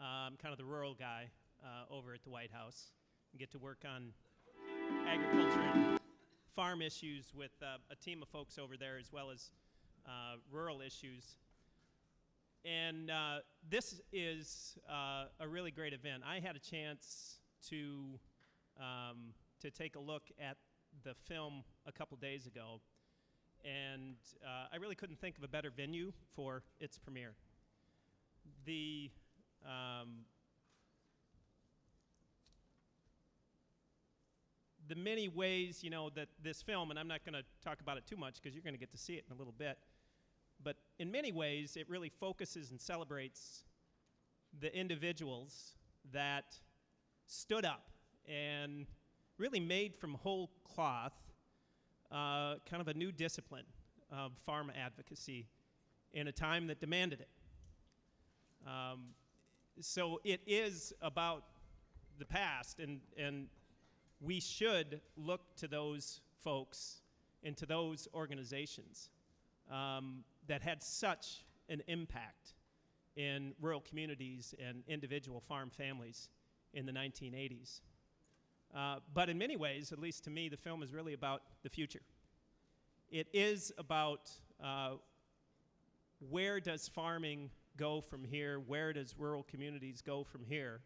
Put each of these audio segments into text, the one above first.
I'm kind of the rural guy over at the White House. I get to work on agriculture and farm issues with a team of folks over there, as well as rural issues. And this is a really great event. I had a chance to take a look at the film a couple days ago, and I really couldn't think of a better venue for its premiere. The many ways, that this film, and I'm not going to talk about it too much because you're going to get to see it in a little bit, but in many ways it really focuses and celebrates the individuals that stood up and really made from whole cloth kind of a new discipline of farm advocacy in a time that demanded it. So it is about the past, and we should look to those folks and to those organizations that had such an impact in rural communities and individual farm families in the 1980s. But in many ways, at least to me, the film is really about the future. It is about where does farming go from here? Where does rural communities go from here?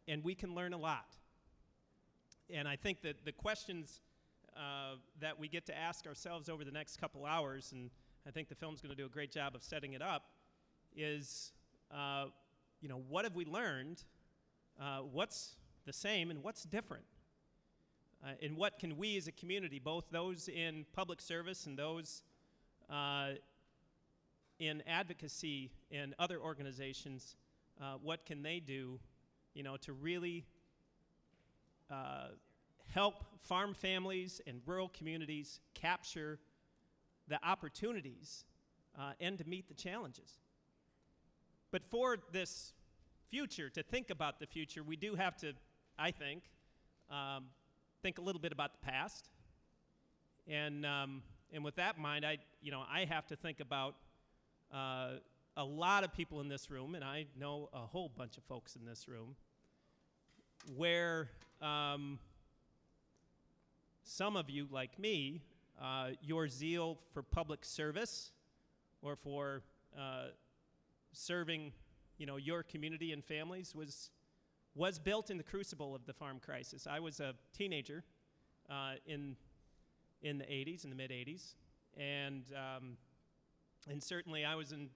And we can learn a lot. And I think that the questions that we get to ask ourselves over the next couple hours, and I think the film's going to do a great job of setting it up, is, what have we learned? What's the same and what's different? And what can we as a community, both those in public service and those in advocacy and other organizations, what can they do, to really help farm families and rural communities capture the opportunities and to meet the challenges. But for this future, to think about the future, we do have to, I think a little bit about the past. And with that in mind, I have to think about a lot of people in this room, and I know a whole bunch of folks in this room, where some of you, like me, your zeal for public service or for serving, your community and families was built in the crucible of the farm crisis. I was a teenager in the 80s, in the mid-80s, and certainly I was in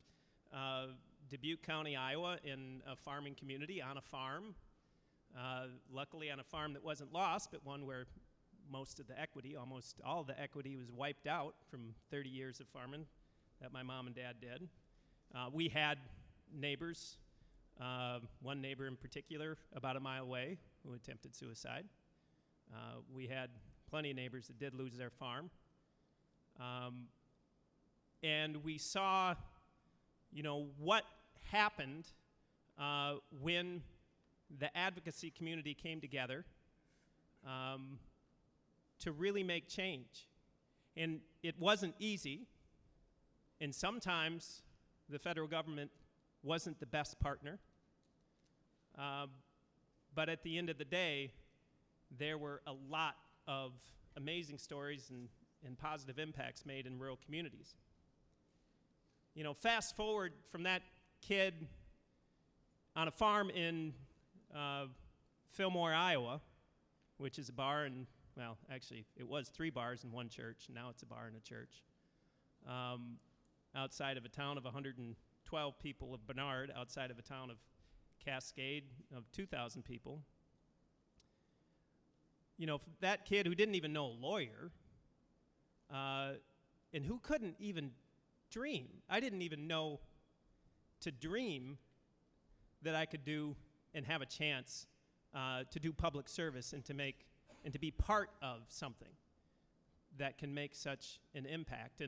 Dubuque County, Iowa, in a farming community on a farm, luckily on a farm that wasn't lost, but one where most of the equity, almost all of the equity, was wiped out from 30 years of farming that my mom and dad did. We had neighbors, one neighbor in particular about a mile away who attempted suicide. We had plenty of neighbors that did lose their farm. And we saw, what happened when the advocacy community came together to really make change. And it wasn't easy, and sometimes the federal government wasn't the best partner. But at the end of the day, there were a lot of amazing stories and positive impacts made in rural communities. Fast forward from that kid on a farm in Fillmore, Iowa, which is a bar and, well, actually, it was 3 bars and 1 church. Now it's a bar and a church. Outside of a town of 112 people of Bernard, outside of a town of Cascade of 2,000 people. That kid who didn't even know a lawyer, and who couldn't even dream. I didn't even know to dream that I could do and have a chance to do public service and to be part of something that can make such an impact.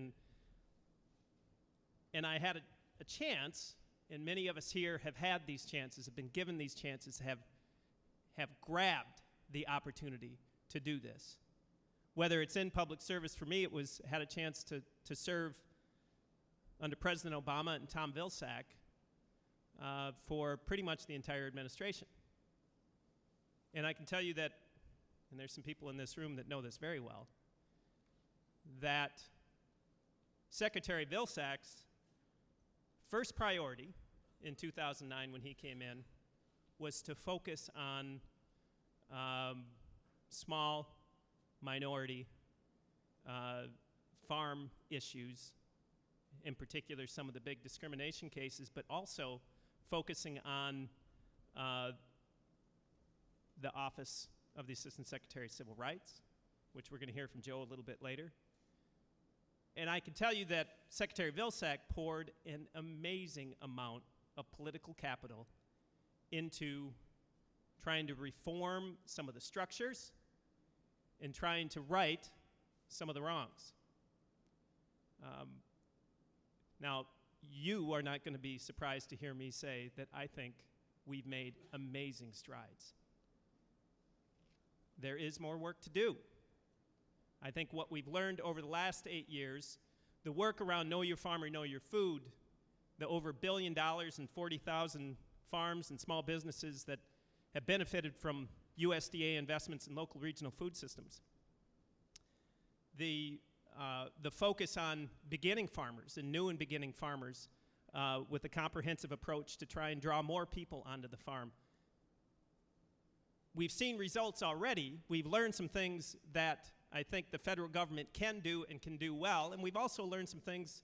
And I had a chance, and many of us here have had these chances, have been given these chances, have grabbed the opportunity to do this. Whether it's in public service, for me, had a chance to serve under President Obama and Tom Vilsack for pretty much the entire administration. And I can tell you that, and there's some people in this room that know this very well, that Secretary Vilsack's first priority in 2009 when he came in was to focus on small minority farm issues, in particular some of the big discrimination cases, but also focusing on the Office of the Assistant Secretary of Civil Rights, which we're going to hear from Joe a little bit later. And I can tell you that Secretary Vilsack poured an amazing amount of political capital into trying to reform some of the structures and trying to right some of the wrongs. Now, you are not going to be surprised to hear me say that I think we've made amazing strides. There is more work to do. I think what we've learned over the last 8 years, the work around Know Your Farmer, Know Your Food, the over $1 billion and 40,000 farms and small businesses that have benefited from USDA investments in local regional food systems. The focus on beginning farmers and new and beginning farmers with a comprehensive approach to try and draw more people onto the farm. We've seen results already. We've learned some things that I think the federal government can do and can do well, and we've also learned some things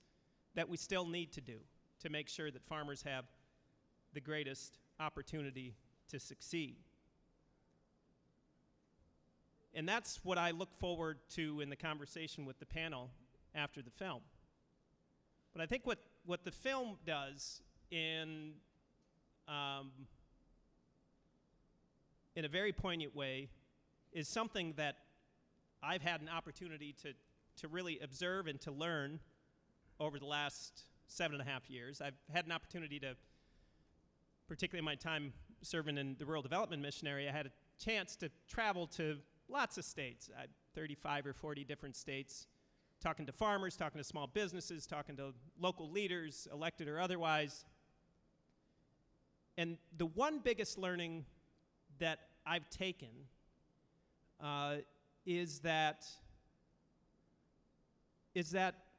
that we still need to do to make sure that farmers have the greatest opportunity to succeed. And that's what I look forward to in the conversation with the panel after the film. But I think what the film does in a very poignant way is something that I've had an opportunity to really observe and to learn over the last 7.5 years. I've had an opportunity to, particularly in my time serving in the Rural Development Mission area, I had a chance to travel to lots of states, 35 or 40 different states, talking to farmers, talking to small businesses, talking to local leaders, elected or otherwise. And the one biggest learning that I've taken is that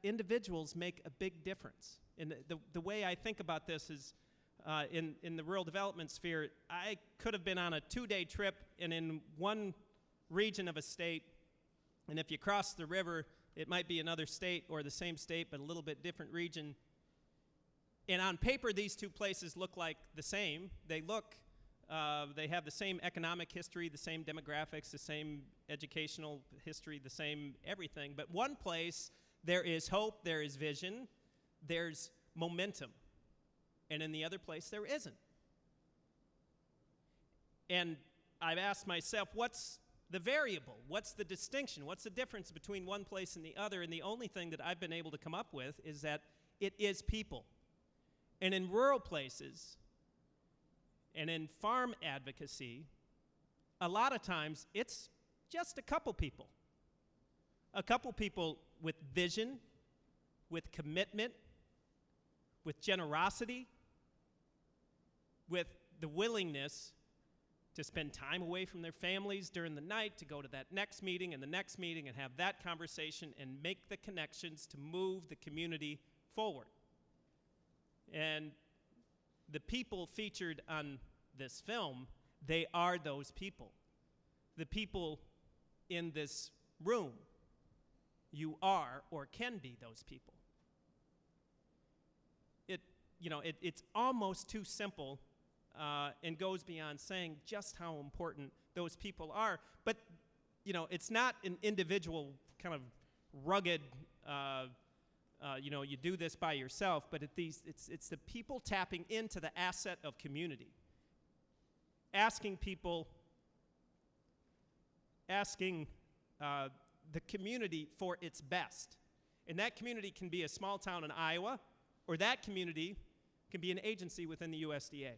individuals make a big difference. And the way I think about this is in the rural development sphere, I could have been on a 2-day trip and in one region of a state, and if you cross the river, it might be another state or the same state but a little bit different region. And on paper, these two places look like the same. They have the same economic history, the same demographics, the same educational history, the same everything. But one place, there is hope, there is vision, there's momentum. And in the other place, there isn't. And I've asked myself, what's the variable? What's the distinction? What's the difference between one place and the other? And the only thing that I've been able to come up with is that it is people. And in rural places, and in farm advocacy, a lot of times it's just a couple people. A couple people with vision, with commitment, with generosity, with the willingness to spend time away from their families during the night, to go to that next meeting and the next meeting and have that conversation and make the connections to move the community forward. And the people featured on this film, they are those people. The people in this room, you are or can be those people. It's almost too simple and goes beyond saying just how important those people are. But, it's not an individual kind of rugged, you do this by yourself, but it's the people tapping into the asset of community. Asking the community for its best. And that community can be a small town in Iowa, or that community can be an agency within the USDA.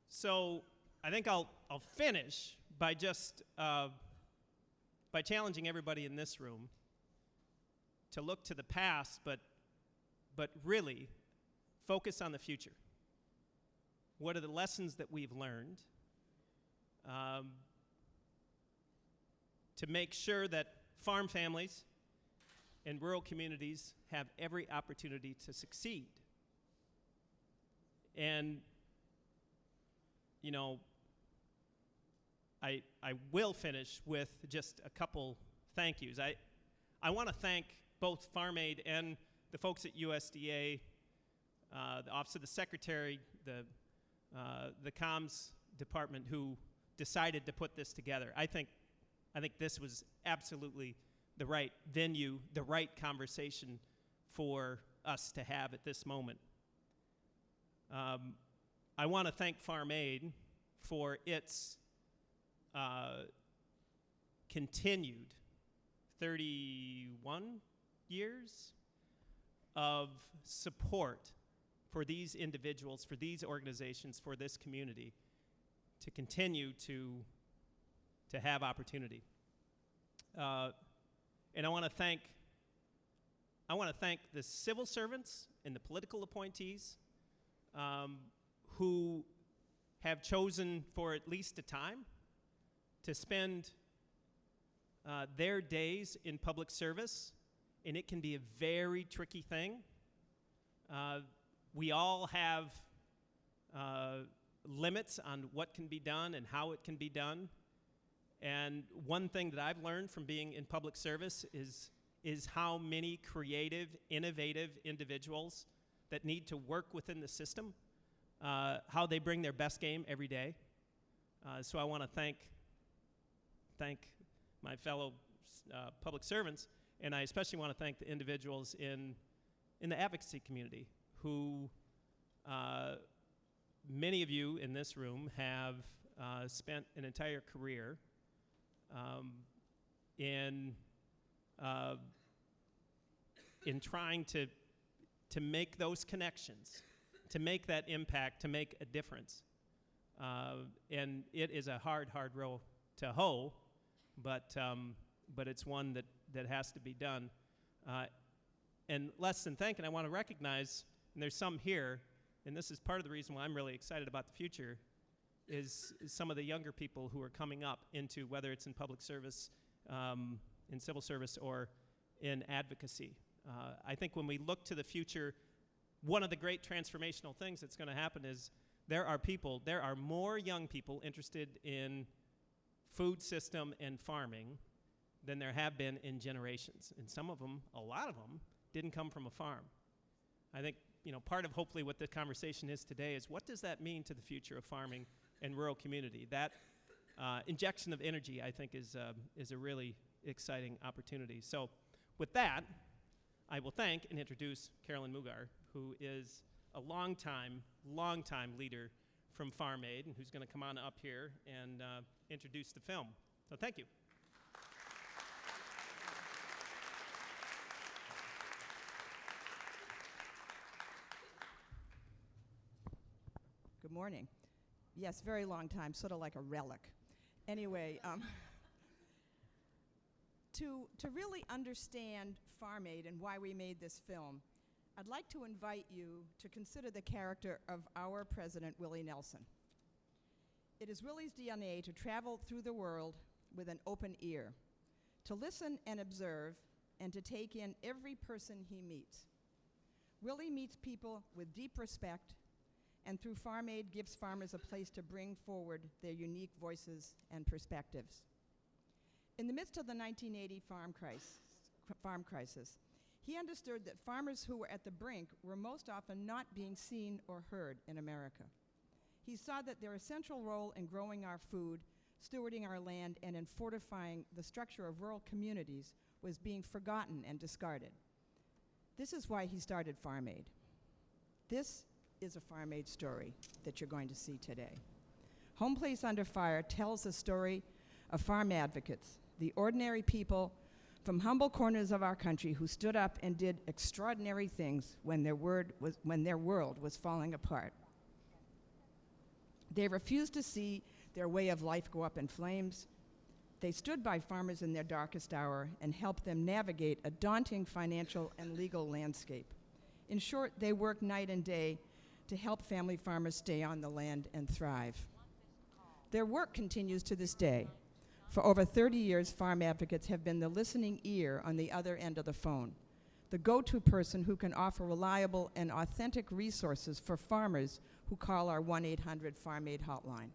So I think I'll finish by just by challenging everybody in this room to look to the past, but but really focus on the future. What are the lessons that we've learned to make sure that farm families and rural communities have every opportunity to succeed? And, you know, I will finish with just a couple thank yous. I want to thank both Farm Aid and the folks at USDA, the Office of the Secretary, the comms department who decided to put this together. I think this was absolutely the right venue, the right conversation for us to have at this moment. I want to thank Farm Aid for its continued 31 years of support for these individuals, for these organizations, for this community to continue to have opportunity. And I want to thank the civil servants and the political appointees who have chosen for at least a time to spend their days in public service, and it can be a very tricky thing. We all have limits on what can be done and how it can be done. And one thing that I've learned from being in public service is how many creative, innovative individuals that need to work within the system, how they bring their best game every day. So I want to thank my fellow public servants, and I especially want to thank the individuals in the advocacy community who many of you in this room have spent an entire career in trying to make those connections, to make that impact, to make a difference. And it is a hard row to hoe, but it's one that has to be done. And less than thanking, I want to recognize, and there's some here, and this is part of the reason why I'm really excited about the future, is some of the younger people who are coming up into, whether it's in public service, in civil service, or in advocacy. I think when we look to the future, one of the great transformational things that's going to happen is there are more young people interested in food system and farming than there have been in generations. And some of them, a lot of them, didn't come from a farm. I think, part of hopefully what the conversation is today is what does that mean to the future of farming and rural community? That injection of energy, I think, is a really exciting opportunity. So with that, I will thank and introduce Carolyn Mugar, who is a long-time leader from Farm Aid, and who's going to come on up here and introduce the film. So thank you. Good morning. Yes, very long time, sort of like a relic. Anyway, to really understand Farm Aid and why we made this film, I'd like to invite you to consider the character of our President, Willie Nelson. It is Willie's DNA to travel through the world with an open ear, to listen and observe, and to take in every person he meets. Willie meets people with deep respect, and through Farm Aid gives farmers a place to bring forward their unique voices and perspectives. In the midst of the 1980 farm crisis, he understood that farmers who were at the brink were most often not being seen or heard in America. He saw that their essential role in growing our food, stewarding our land, and in fortifying the structure of rural communities was being forgotten and discarded. This is why he started Farm Aid. This is a Farm Aid story that you're going to see today. Home Place Under Fire tells the story of farm advocates, the ordinary people from humble corners of our country who stood up and did extraordinary things when their world was falling apart. They refused to see their way of life go up in flames. They stood by farmers in their darkest hour and helped them navigate a daunting financial and legal landscape. In short, they work night and day to help family farmers stay on the land and thrive. Their work continues to this day. For over 30 years, farm advocates have been the listening ear on the other end of the phone, the go-to person who can offer reliable and authentic resources for farmers who call our 1-800-FARM-AID hotline.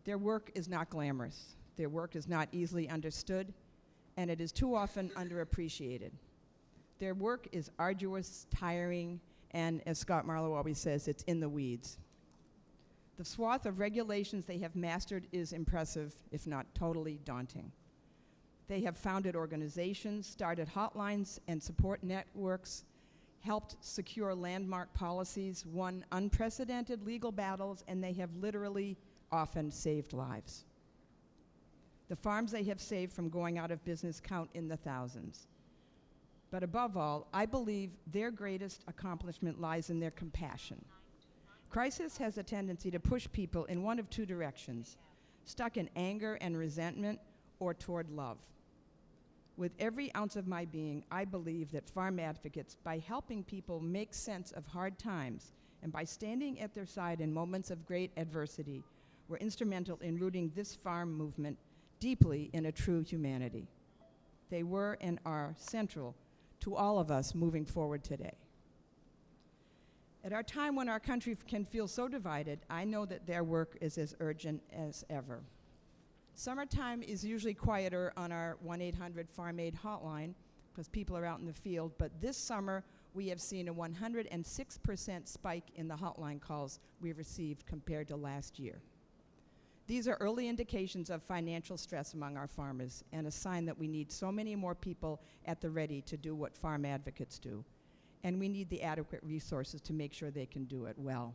Their work is not glamorous. Their work is not easily understood, and it is too often underappreciated. Their work is arduous, tiring, and as Scott Marlowe always says, it's in the weeds. The swath of regulations they have mastered is impressive, if not totally daunting. They have founded organizations, started hotlines and support networks, helped secure landmark policies, won unprecedented legal battles, and they have literally often saved lives. The farms they have saved from going out of business count in the thousands. But above all, I believe their greatest accomplishment lies in their compassion. Crisis has a tendency to push people in one of two directions, stuck in anger and resentment or toward love. With every ounce of my being, I believe that farm advocates, by helping people make sense of hard times and by standing at their side in moments of great adversity, were instrumental in rooting this farm movement deeply in a true humanity. They were and are central to all of us moving forward today. At our time when our country can feel so divided, I know that their work is as urgent as ever. Summertime is usually quieter on our 1-800-FARM-AID hotline because people are out in the field, but this summer we have seen a 106% spike in the hotline calls we've received compared to last year. These are early indications of financial stress among our farmers and a sign that we need so many more people at the ready to do what farm advocates do. And we need the adequate resources to make sure they can do it well.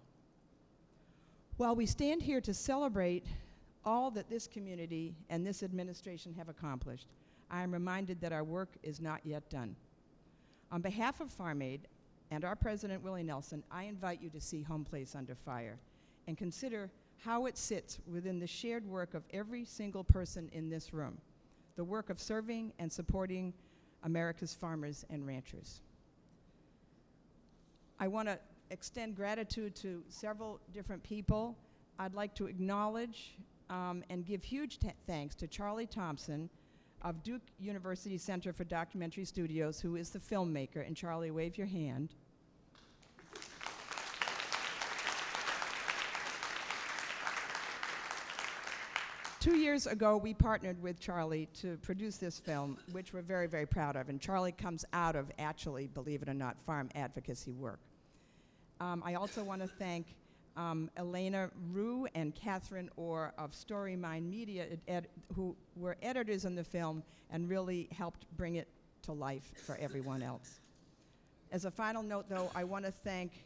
While we stand here to celebrate all that this community and this administration have accomplished, I am reminded that our work is not yet done. On behalf of Farm Aid and our President Willie Nelson, I invite you to see Home Place Under Fire and consider how it sits within the shared work of every single person in this room, the work of serving and supporting America's farmers and ranchers. I want to extend gratitude to several different people. I'd like to acknowledge and give huge thanks to Charlie Thompson of Duke University Center for Documentary Studios, who is the filmmaker. And Charlie, wave your hand. Two years ago, we partnered with Charlie to produce this film, which we're very, very proud of. And Charlie comes out of, actually, believe it or not, farm advocacy work. I also want to thank Elena Rue and Catherine Orr of Storymind Media, who were editors in the film and really helped bring it to life for everyone else. As a final note, though, I want to thank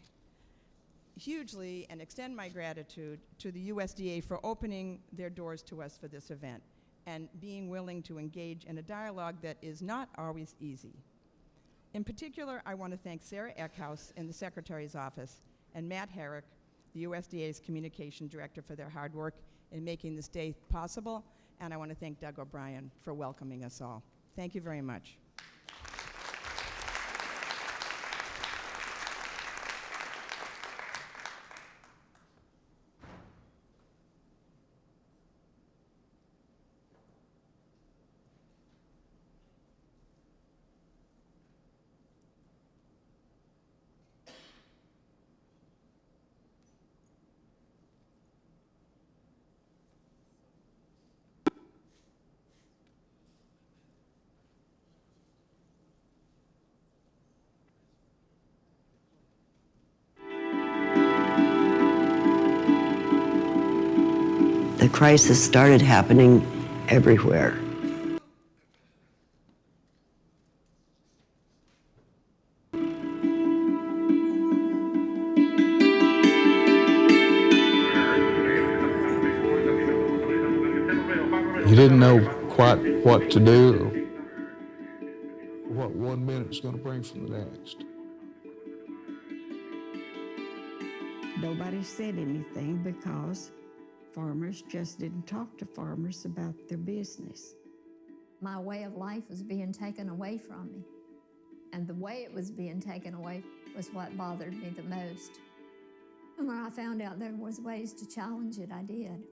hugely and extend my gratitude to the USDA for opening their doors to us for this event and being willing to engage in a dialogue that is not always easy. In particular, I want to thank Sarah Eckhouse in the Secretary's office and Matt Herrick, the USDA's Communication Director, for their hard work in making this day possible. And I want to thank Doug O'Brien for welcoming us all. Thank you very much. The crisis started happening everywhere. You didn't know quite what to do, or what 1 minute's going to bring from the next. Nobody said anything because farmers just didn't talk to farmers about their business. My way of life was being taken away from me. And the way it was being taken away was what bothered me the most. And when I found out there was ways to challenge it, I did.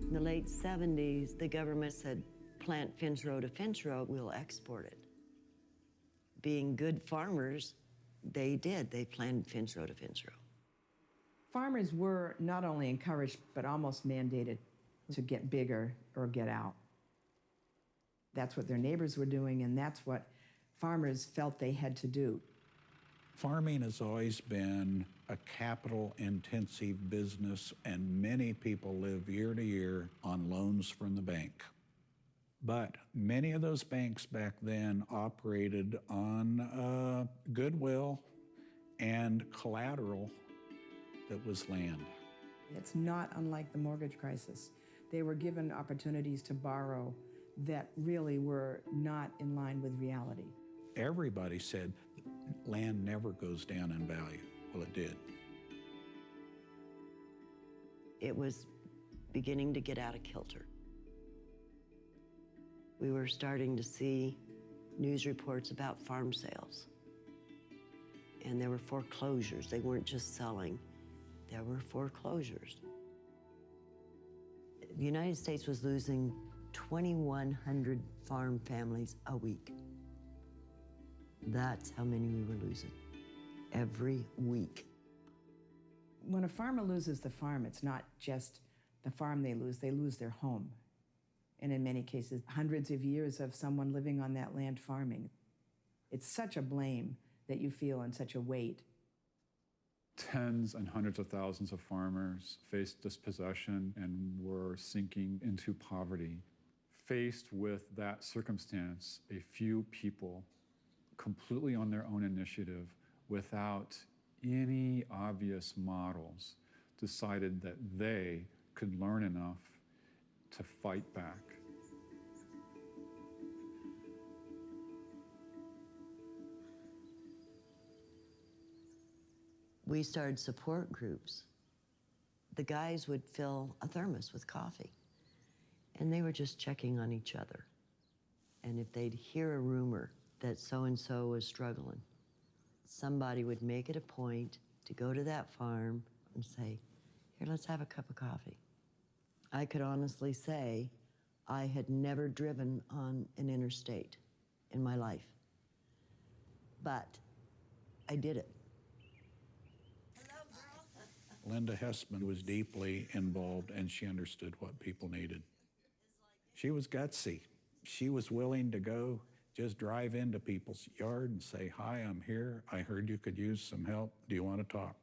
In the late 70s, the government said, plant fence row to fence row, we'll export it. Being good farmers, they did. They planted fence row to fence row. Farmers were not only encouraged, but almost mandated to get bigger or get out. That's what their neighbors were doing, and that's what farmers felt they had to do. Farming has always been a capital-intensive business, and many people live year to year on loans from the bank. But many of those banks back then operated on goodwill and collateral that was land. It's not unlike the mortgage crisis. They were given opportunities to borrow that really were not in line with reality. Everybody said land never goes down in value. Well, it did. It was beginning to get out of kilter. We were starting to see news reports about farm sales. And there were foreclosures. They weren't just selling, there were foreclosures. The United States was losing 2,100 farm families a week. That's how many we were losing every week. When a farmer loses the farm, it's not just the farm they lose their home. And in many cases, hundreds of years of someone living on that land farming. It's such a blame that you feel and such a weight. Tens and hundreds of thousands of farmers faced dispossession and were sinking into poverty. Faced with that circumstance, a few people, completely on their own initiative, without any obvious models, decided that they could learn enough to fight back. We started support groups. The guys would fill a thermos with coffee, and they were just checking on each other. And if they'd hear a rumor that so-and-so was struggling, somebody would make it a point to go to that farm and say, here, let's have a cup of coffee. I could honestly say I had never driven on an interstate in my life, but I did it. Linda Hessman was deeply involved, and she understood what people needed. She was gutsy. She was willing to go just drive into people's yard and say, hi, I'm here. I heard you could use some help. Do you want to talk?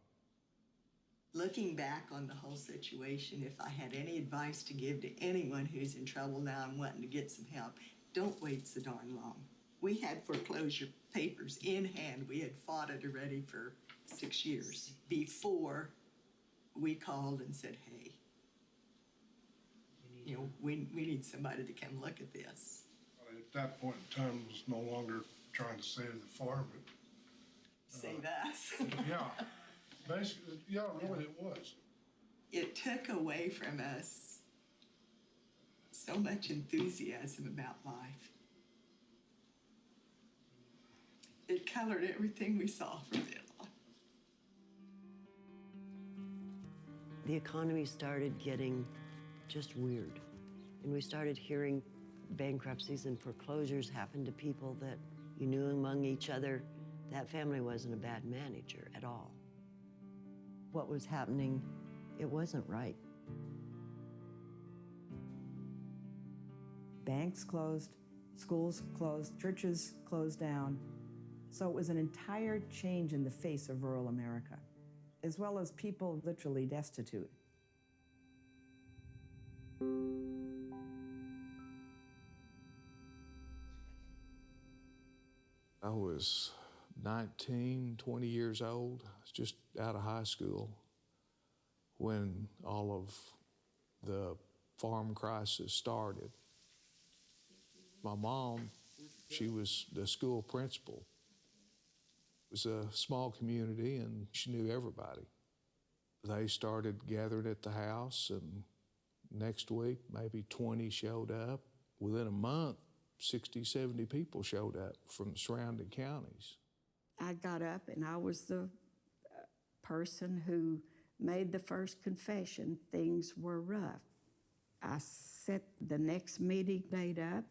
Looking back on the whole situation, if I had any advice to give to anyone who's in trouble now and wanting to get some help, don't wait so darn long. We had foreclosure papers in hand. We had fought it already for 6 years before we called and said, hey, you know, we need somebody to come look at this. At that point in time, it was no longer trying to save the farm. Save us. Yeah, basically, yeah, really it was. It took away from us so much enthusiasm about life. It colored everything we saw from then on. The economy started getting just weird. And we started hearing bankruptcies and foreclosures happen to people that you knew among each other. That family wasn't a bad manager at all. What was happening, it wasn't right. Banks closed, schools closed, churches closed down. So it was an entire change in the face of rural America, as well as people literally destitute. I was 19, 20 years old. I was just out of high school when all of the farm crisis started. My mom, she was the school principal. It was a small community and she knew everybody. They started gathering at the house, and next week, maybe 20 showed up. Within a month, 60, 70 people showed up from the surrounding counties. I got up and I was the person who made the first confession. Things were rough. I set the next meeting date up,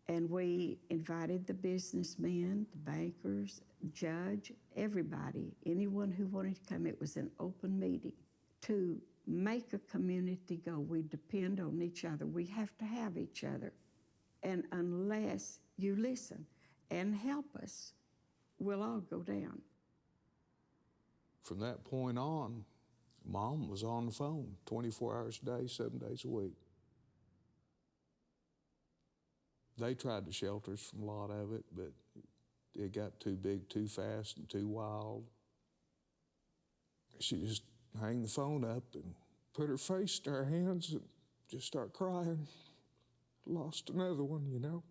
and we invited the businessmen, the bankers, judge, everybody, anyone who wanted to come. It was an open meeting to make a community go. We depend on each other. We have to have each other. And unless you listen and help us, we'll all go down. From that point on, Mom was on the phone 24 hours a day, 7 days a week. They tried to shelter us from a lot of it, but it got too big, too fast, and too wild. She just hang the phone up and put her face in our hands and just start crying. Lost another one, you know.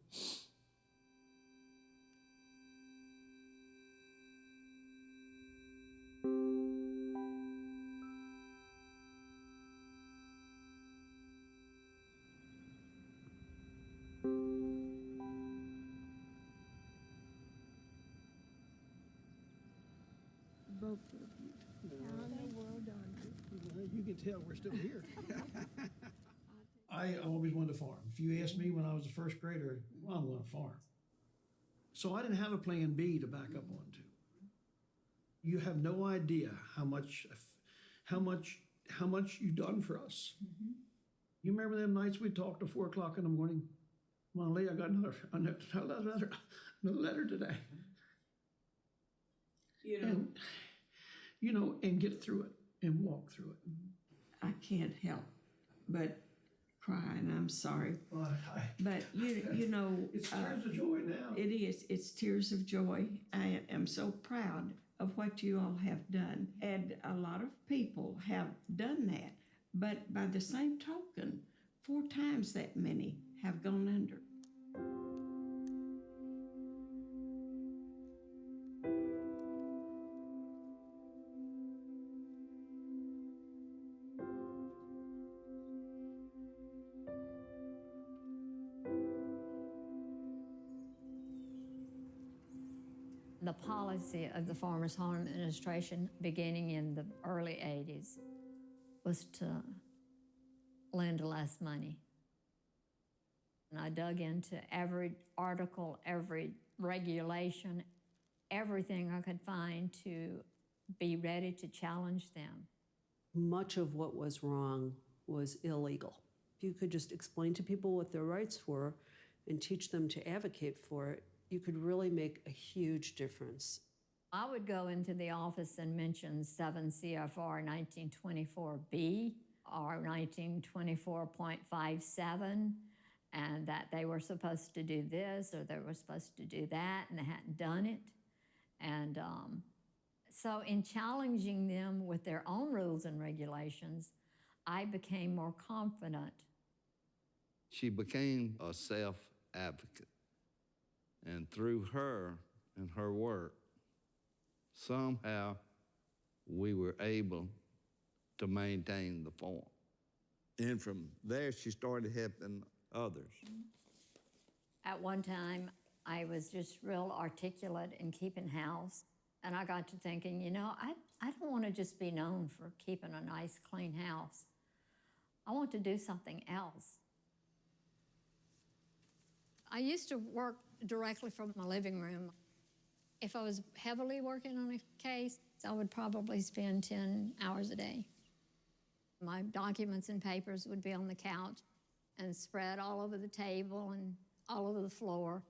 Both of you. How in the world are you? You can tell we're still here. I always wanted to farm. If you asked me when I was a first grader, well, I'm going to farm. So I didn't have a plan B to back up onto. You have no idea how much you done for us. Mm-hmm. You remember them nights we talked to 4 o'clock in the morning? Well, Lee, I got another letter today. And get through it and walk through it. I can't help but cry, and I'm sorry. But you know, it's tears of joy now. It is. It's tears of joy. I am so proud of what you all have done, and a lot of people have done that. But by the same token, 4 times that many have gone under. The policy of the Farmers Home Administration, beginning in the early 80s, was to lend less money. And I dug into every article, every regulation, everything I could find to be ready to challenge them. Much of what was wrong was illegal. If you could just explain to people what their rights were and teach them to advocate for it, you could really make a huge difference. I would go into the office and mention 7 CFR 1924B or 1924.57, and that they were supposed to do this or they were supposed to do that, and they hadn't done it. And so in challenging them with their own rules and regulations, I became more confident. She became a self-advocate. And through her and her work, somehow we were able to maintain the farm. And from there, she started helping others. At one time, I was just real articulate in keeping house. And I got to thinking, you know, I don't want to just be known for keeping a nice, clean house. I want to do something else. I used to work directly from my living room. If I was heavily working on a case, I would probably spend 10 hours a day. My documents and papers would be on the couch and spread all over the table and all over the floor.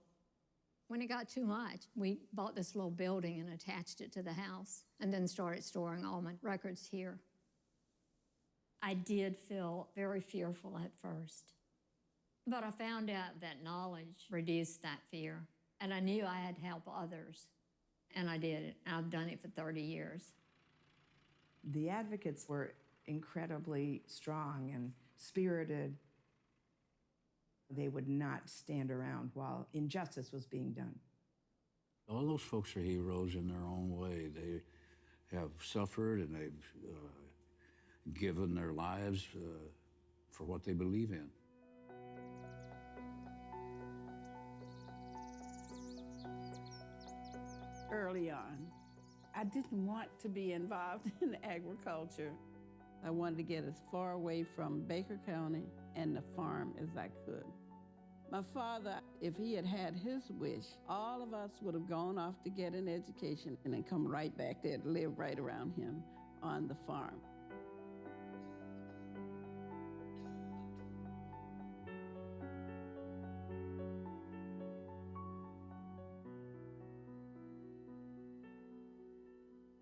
When it got too much, we bought this little building and attached it to the house and then started storing all my records here. I did feel very fearful at first, but I found out that knowledge reduced that fear, and I knew I had to help others. And I did it. I've done it for 30 years. The advocates were incredibly strong and spirited. They would not stand around while injustice was being done. All those folks are heroes in their own way. They have suffered and they've given their lives for what they believe in. Early on, I didn't want to be involved in agriculture. I wanted to get as far away from Baker County and the farm as I could. My father, if he had had his wish, all of us would have gone off to get an education and then come right back there to live right around him on the farm.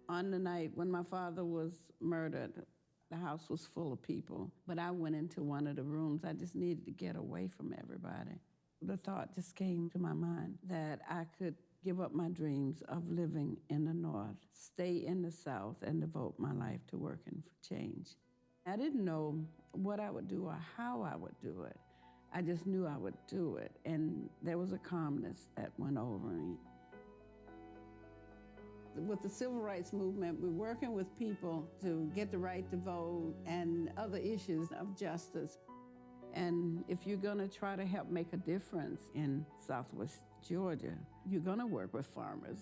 On the night when my father was murdered, the house was full of people, but I went into one of the rooms. I just needed to get away from everybody. The thought just came to my mind that I could give up my dreams of living in the North, stay in the South, and devote my life to working for change. I didn't know what I would do or how I would do it. I just knew I would do it, and there was a calmness that went over me. With the civil rights movement, we're working with people to get the right to vote and other issues of justice. And if you're going to try to help make a difference in Southwest Georgia, you're going to work with farmers.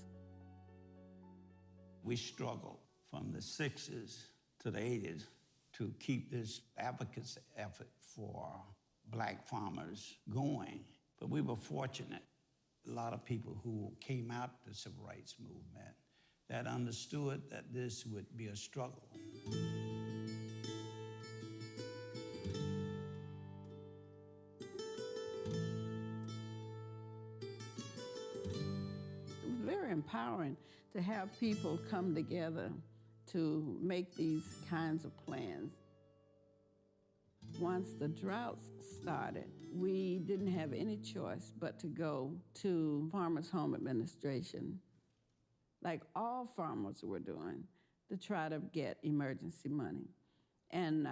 We struggled from the 60s to the 80s to keep this advocacy effort for Black farmers going. But we were fortunate. A lot of people who came out the civil rights movement that understood that this would be a struggle. It was very empowering to have people come together to make these kinds of plans. Once the droughts started, we didn't have any choice but to go to Farmers Home Administration, like all farmers were doing, to try to get emergency money. And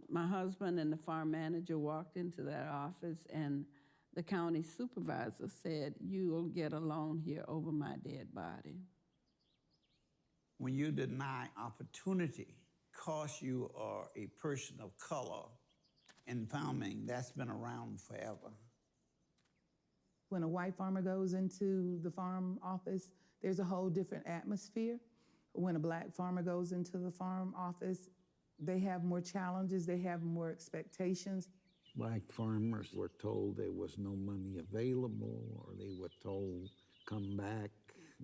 my husband and the farm manager walked into that office, and the county supervisor said, "You'll get a loan here over my dead body." When you deny opportunity because you are a person of color in farming, that's been around forever. When a white farmer goes into the farm office, there's a whole different atmosphere. When a Black farmer goes into the farm office, they have more challenges, they have more expectations. Black farmers were told there was no money available, or they were told, come back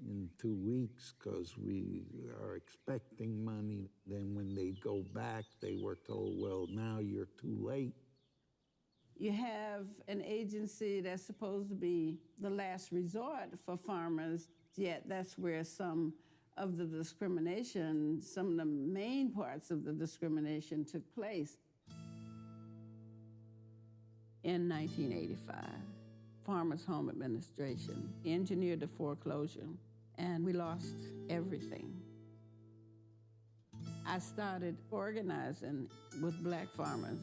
in 2 weeks because we are expecting money. Then when they'd go back, they were told, well, now you're too late. You have an agency that's supposed to be the last resort for farmers, yet that's where some of the discrimination, some of the main parts of the discrimination took place. In 1985, Farmers Home Administration engineered the foreclosure, and we lost everything. I started organizing with Black farmers.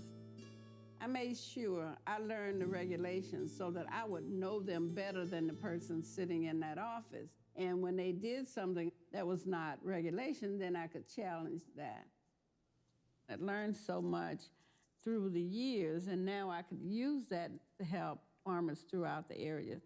I made sure I learned the regulations so that I would know them better than the person sitting in that office. And when they did something that was not regulation, then I could challenge that. I learned so much through the years, and now I could use that to help farmers throughout the area.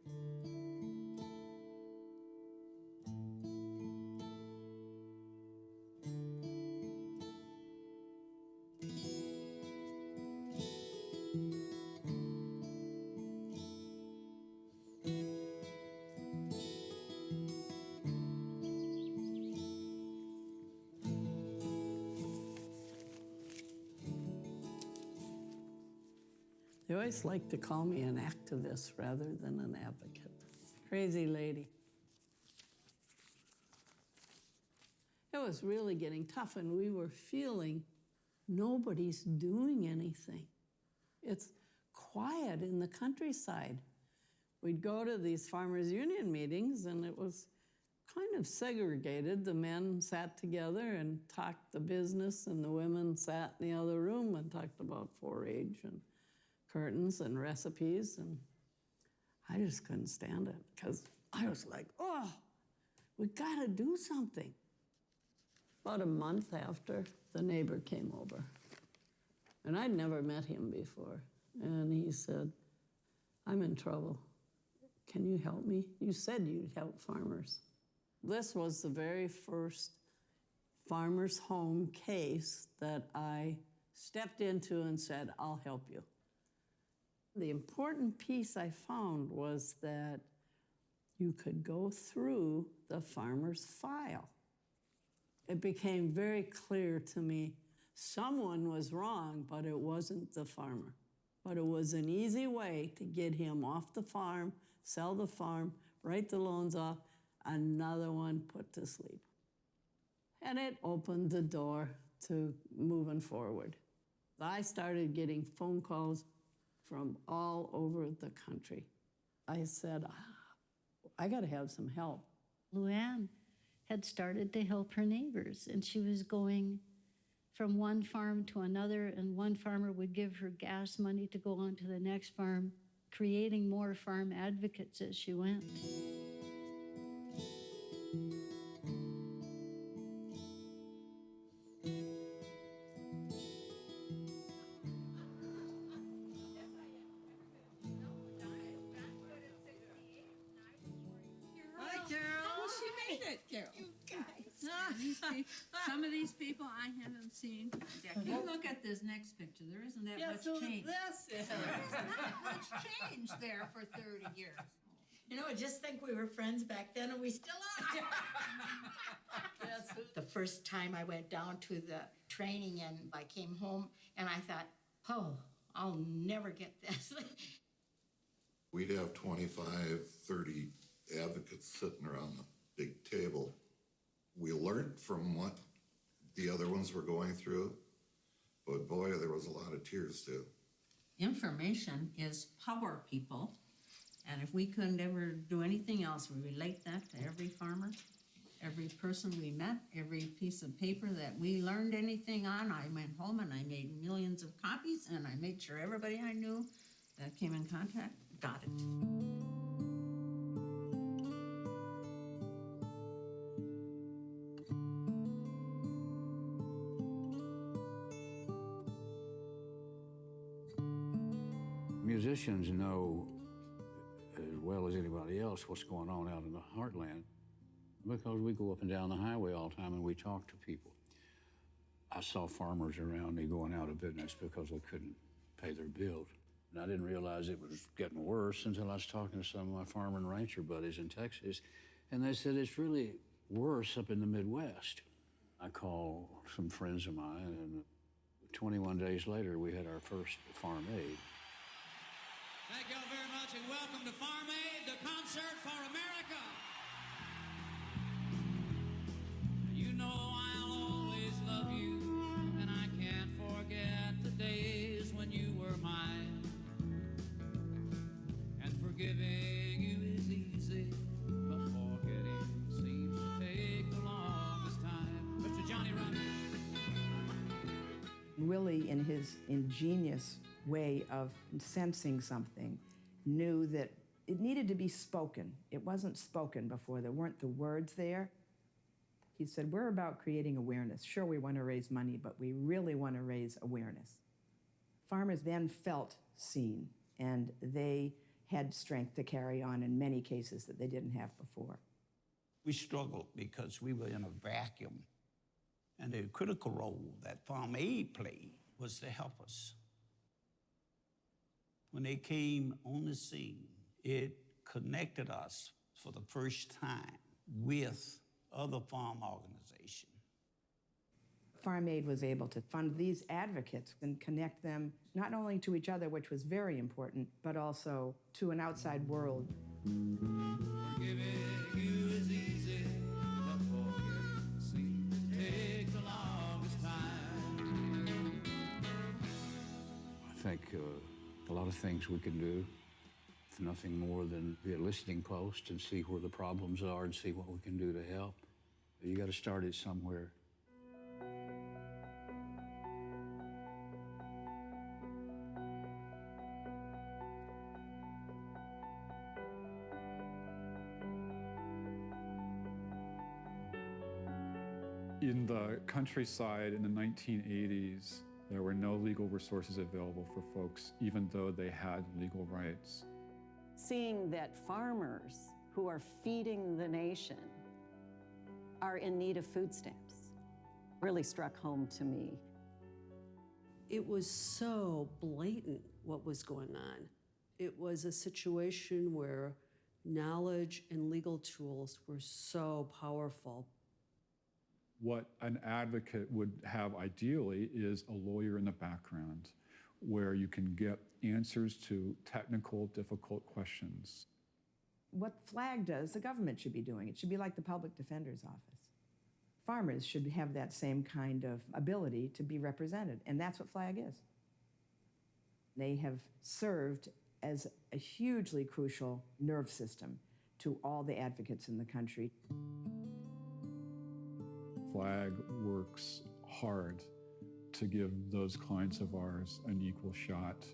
They always like to call me an activist rather than an advocate. Crazy lady. It was really getting tough, and we were feeling nobody's doing anything. It's quiet in the countryside. We'd go to these farmers' union meetings, and it was kind of segregated. The men sat together and talked the business, and the women sat in the other room and talked about 4-H and curtains and recipes. And I just couldn't stand it because I was like, oh, we gotta do something. About a month after, the neighbor came over. And I'd never met him before. And he said, I'm in trouble. Can you help me? You said you'd help farmers. This was the very first farmer's home case that I stepped into and said, I'll help you. The important piece I found was that you could go through the farmer's file. It became very clear to me someone was wrong, but it wasn't the farmer. But it was an easy way to get him off the farm, sell the farm, write the loans off, another one put to sleep. And it opened the door to moving forward. I started getting phone calls from all over the country. I said, I gotta have some help. Luann had started to help her neighbors, and she was going from one farm to another, and one farmer would give her gas money to go on to the next farm, creating more farm advocates as she went. Some of these people I haven't seen. You look at this next picture. There isn't that much change. There isn't that much change there for 30 years. You know, I just think we were friends back then, and we still are. The first time I went down to the training and I came home, and I thought, oh, I'll never get this. We'd have 25, 30 advocates sitting around the big table. We learned from what the other ones were going through, but boy, there was a lot of tears too. Information is power, people. And if we couldn't ever do anything else, we relate that to every farmer, every person we met, every piece of paper that we learned anything on. I went home and I made millions of copies, and I made sure everybody I knew that came in contact got it. Musicians know as well as anybody else what's going on out in the heartland because we go up and down the highway all the time and we talk to people. I saw farmers around me going out of business because they couldn't pay their bills. And I didn't realize it was getting worse until I was talking to some of my farmer and rancher buddies in Texas, and they said it's really worse up in the Midwest. I called some friends of mine, and 21 days later, we had our first Farm Aid. Thank you all very much, and welcome to Farm Aid, the concert for America. You know I'll always love you, and I can't forget the days when you were mine. And forgiving you is easy, but forgetting seems to take the longest time. Mr. Johnny Run. Willie, in his ingenious way of sensing something, knew that it needed to be spoken. It wasn't spoken before. There weren't the words there. He said, we're about creating awareness. Sure, we want to raise money, but we really want to raise awareness. Farmers then felt seen, and they had strength to carry on in many cases that they didn't have before. We struggled because we were in a vacuum, and the critical role that Farm Aid played was to help us. When they came on the scene, it connected us for the first time with other farm organizations. Farm Aid was able to fund these advocates and connect them not only to each other, which was very important, but also to an outside world. Forgiving you is easy, but forgetting seems to take the longest time. I think a lot of things we can do with nothing more than be a listening post and see where the problems are and see what we can do to help. You got to start it somewhere. In the countryside in the 1980s, there were no legal resources available for folks, even though they had legal rights. Seeing that farmers who are feeding the nation are in need of food stamps really struck home to me. It was so blatant what was going on. It was a situation where knowledge and legal tools were so powerful. What an advocate would have ideally is a lawyer in the background where you can get answers to technical, difficult questions. What FLAG does, the government should be doing. It should be like the Public Defender's Office. Farmers should have that same kind of ability to be represented, and that's what FLAG is. They have served as a hugely crucial nerve system to all the advocates in the country. FLAG works hard to give those clients of ours an equal shot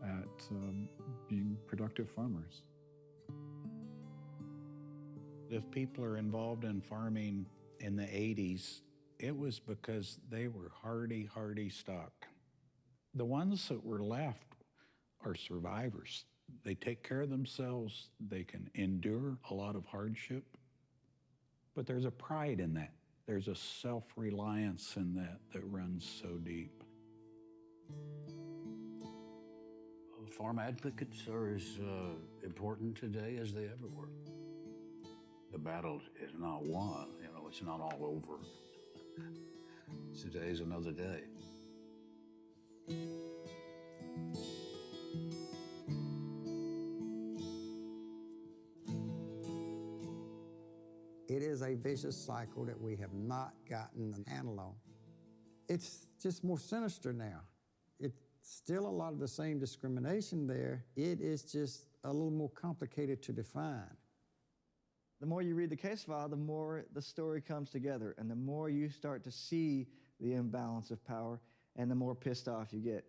at being productive farmers. If people are involved in farming in the 80s, it was because they were hardy stock. The ones that were left are survivors. They take care of themselves, they can endure a lot of hardship, but there's a pride in that. There's a self-reliance in that that runs so deep. Farm advocates are as important today as they ever were. The battle is not won, it's not all over. Today's another day. It is a vicious cycle that we have not gotten a handle on. It's just more sinister now. It's still a lot of the same discrimination there. It is just a little more complicated to define. The more you read the case file, the more the story comes together, and the more you start to see the imbalance of power, and the more pissed off you get.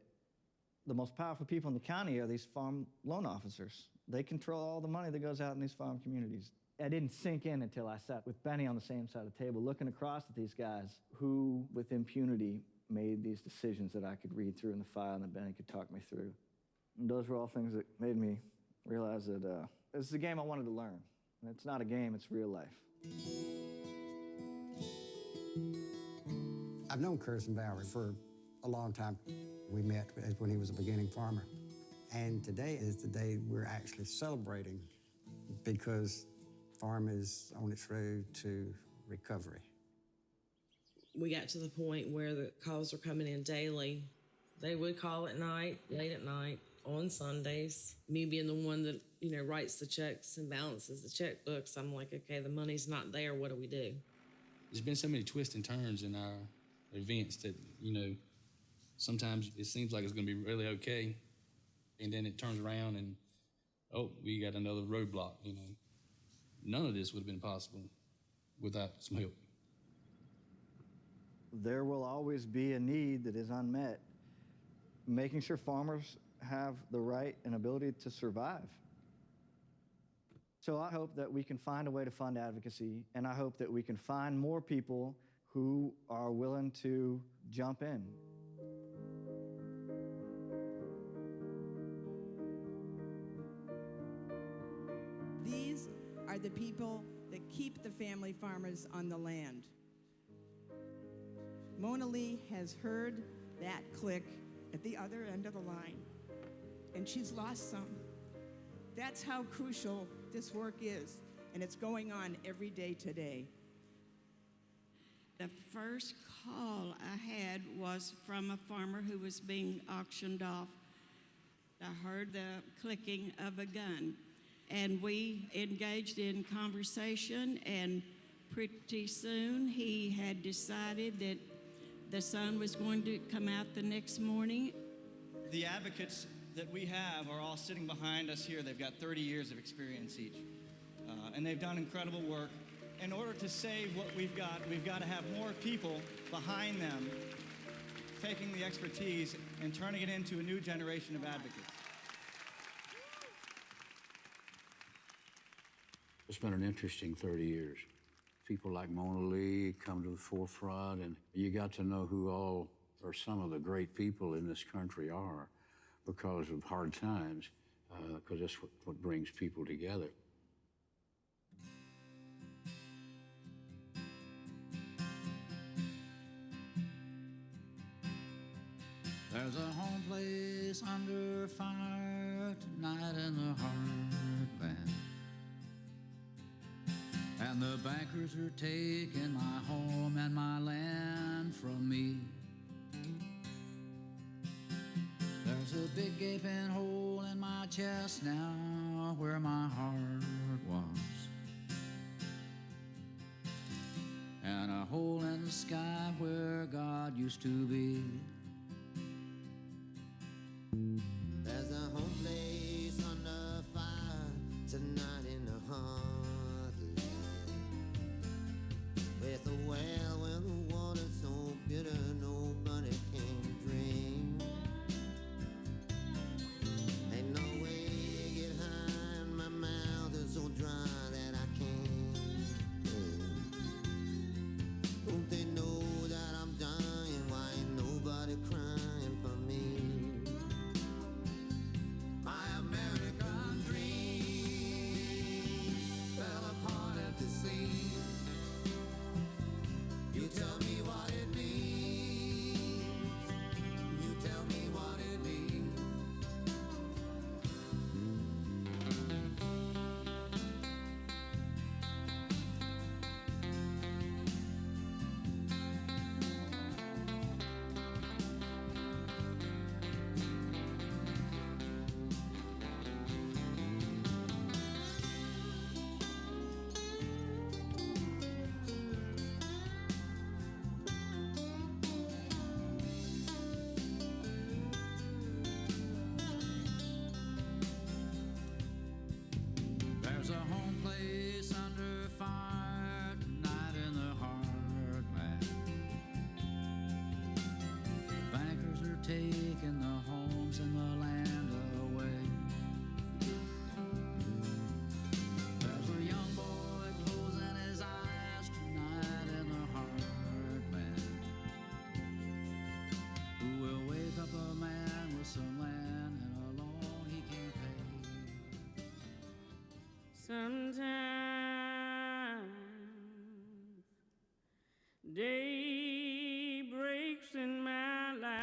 The most powerful people in the county are these farm loan officers. They control all the money that goes out in these farm communities. It didn't sink in until I sat with Benny on the same side of the table, looking across at these guys who, with impunity, made these decisions that I could read through in the file and that Benny could talk me through. And those were all things that made me realize that this is a game I wanted to learn. And it's not a game, it's real life. I've known Curtis Bowery for a long time. We met when he was a beginning farmer. And today is the day we're actually celebrating because farm is on its road to recovery. We got to the point where the calls were coming in daily. They would call at night, late at night, on Sundays. Me being the one that, writes the checks and balances the checkbooks, I'm like, okay, the money's not there, what do we do? There's been so many twists and turns in our events that, sometimes it seems like it's gonna be really okay, and then it turns around and, oh, we got another roadblock, None of this would have been possible without some help. There will always be a need that is unmet. Making sure farmers have the right and ability to survive. So I hope that we can find a way to fund advocacy, and I hope that we can find more people who are willing to jump in. These are the people that keep the family farmers on the land. Mona Lee has heard that click at the other end of the line, and she's lost some. That's how crucial this work is, and it's going on every day today. The first call I had was from a farmer who was being auctioned off. I heard the clicking of a gun, and we engaged in conversation, and pretty soon he had decided that the sun was going to come out the next morning. The advocates that we have are all sitting behind us here. They've got 30 years of experience each. And they've done incredible work. In order to save what we've got to have more people behind them taking the expertise and turning it into a new generation of advocates. It's been an interesting 30 years. People like Mona Lee come to the forefront, and you got to know who all or some of the great people in this country are because of hard times, because that's what brings people together. There's a home place under fire tonight in the heartland, and the bankers are taking my home and my land from me. There's a big gaping hole in my chest now where my heart was, and a hole in the sky where God used to be. There's a home place under fire tonight in the heartland, with a well where the water's so bitter nobody can drink. Ain't no way to get high and my mouth is so dry that I can't. Don't they know that I'm dying? Why ain't nobody crying for me? My American dream fell apart at the seams. You tell me what it means. You tell me what it means. There's a home place under fire tonight in the heartland. The bankers are taking the homes and the land away. There's a young boy closing his eyes tonight in the heartland, who will wake up a man with some land and a loan he can't pay. Sometimes day breaks in my life.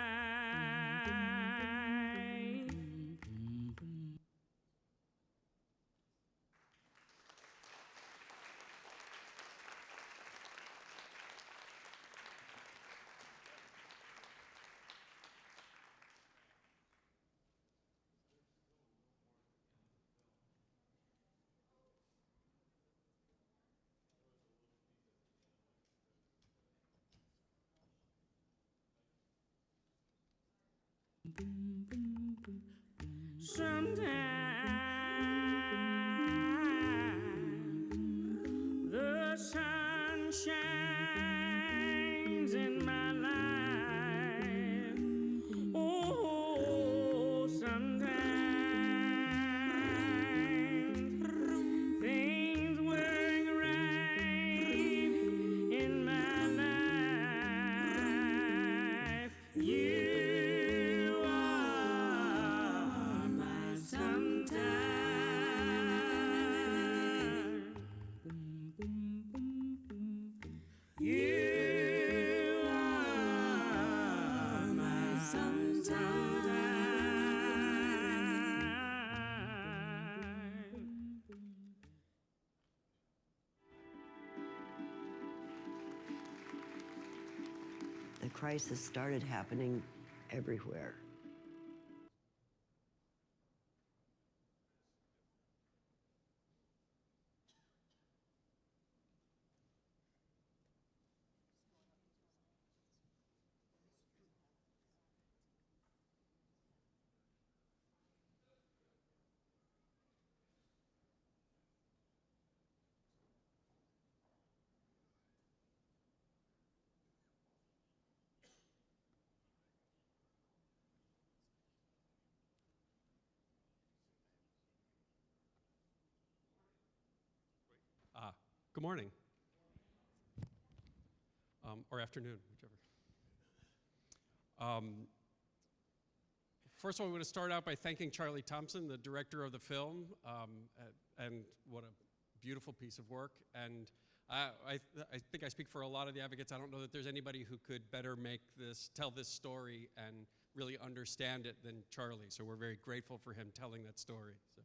Sometimes the sun shines in my life. Oh, sometimes things work right in my life. You are my sometime. You are my sometime. The crisis started happening everywhere. Good morning. Or afternoon, whichever. First of all, we want to start out by thanking Charlie Thompson, the director of the film, and what a beautiful piece of work. And I think I speak for a lot of the advocates. I don't know that there's anybody who could better tell this story and really understand it than Charlie. So we're very grateful for him telling that story. So.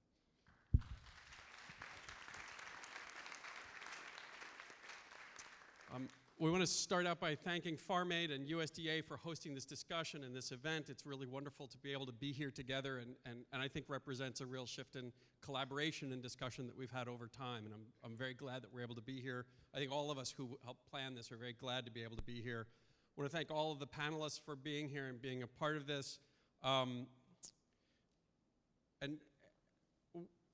We want to start out by thanking Farm Aid and USDA for hosting this discussion and this event. It's really wonderful to be able to be here together and I think represents a real shift in collaboration and discussion that we've had over time. And I'm very glad that we're able to be here. I think all of us who helped plan this are very glad to be able to be here. I want to thank all of the panelists for being here and being a part of this.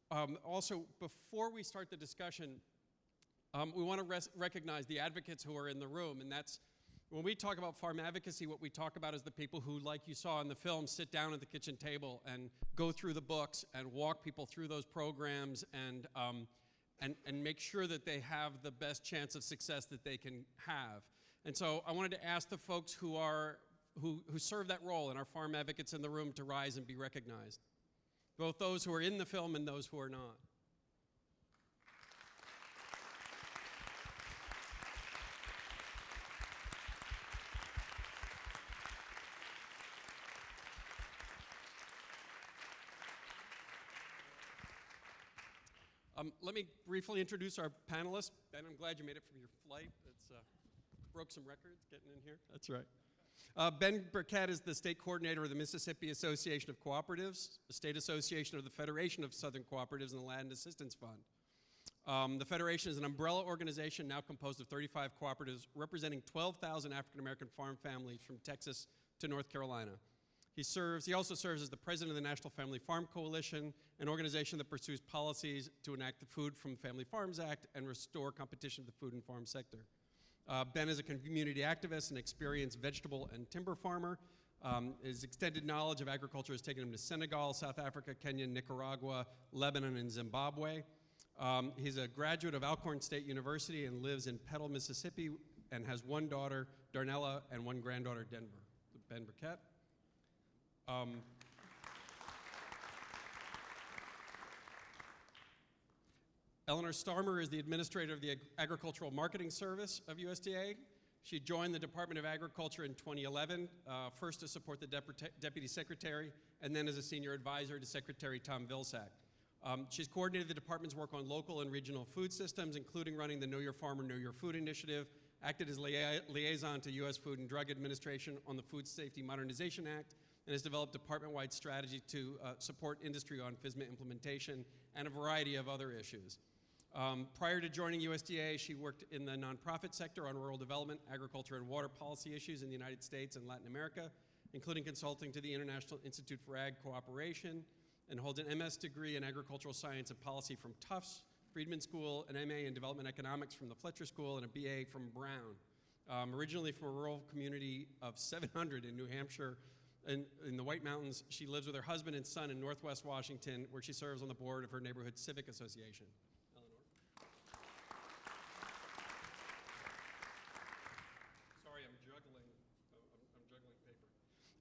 Also, before we start the discussion, we want to recognize the advocates who are in the room, and that's, when we talk about farm advocacy, what we talk about is the people who, like you saw in the film, sit down at the kitchen table and go through the books and walk people through those programs and make sure that they have the best chance of success that they can have. And so I wanted to ask the folks who serve that role and our farm advocates in the room to rise and be recognized, both those who are in the film and those who are not. Let me briefly introduce our panelists. Ben, I'm glad you made it from your flight. It's broke some records getting in here. That's right. Ben Burkett is the state coordinator of the Mississippi Association of Cooperatives, the state association of the Federation of Southern Cooperatives and the Land Assistance Fund. The Federation is an umbrella organization now composed of 35 cooperatives representing 12,000 African-American farm families from Texas to North Carolina. He also serves as the president of the National Family Farm Coalition, an organization that pursues policies to enact the Food from Family Farms Act and restore competition to the food and farm sector. Ben is a community activist and experienced vegetable and timber farmer. His extended knowledge of agriculture has taken him to Senegal, South Africa, Kenya, Nicaragua, Lebanon, and Zimbabwe. He's a graduate of Alcorn State University and lives in Petal, Mississippi, and has one daughter, Darnella, and one granddaughter, Denver. Ben Burkett. Eleanor Starmer is the administrator of the Agricultural Marketing Service of USDA. She joined the Department of Agriculture in 2011, first to support the Deputy Secretary, and then as a senior advisor to Secretary Tom Vilsack. She's coordinated the department's work on local and regional food systems, including running the Know Your Farmer, Know Your Food initiative, acted as liaison to U.S. Food and Drug Administration on the Food Safety Modernization Act, and has developed department-wide strategy to support industry on FSMA implementation and a variety of other issues. Prior to joining USDA, she worked in the nonprofit sector on rural development, agriculture, and water policy issues in the United States and Latin America, including consulting to the International Institute for Ag Cooperation, and holds an MS degree in agricultural science and policy from Tufts, Friedman School, an MA in development economics from the Fletcher School, and a BA from Brown. Originally from a rural community of 700 in New Hampshire, in the White Mountains, she lives with her husband and son in Northwest Washington, where she serves on the board of her neighborhood civic association. Sorry, I'm juggling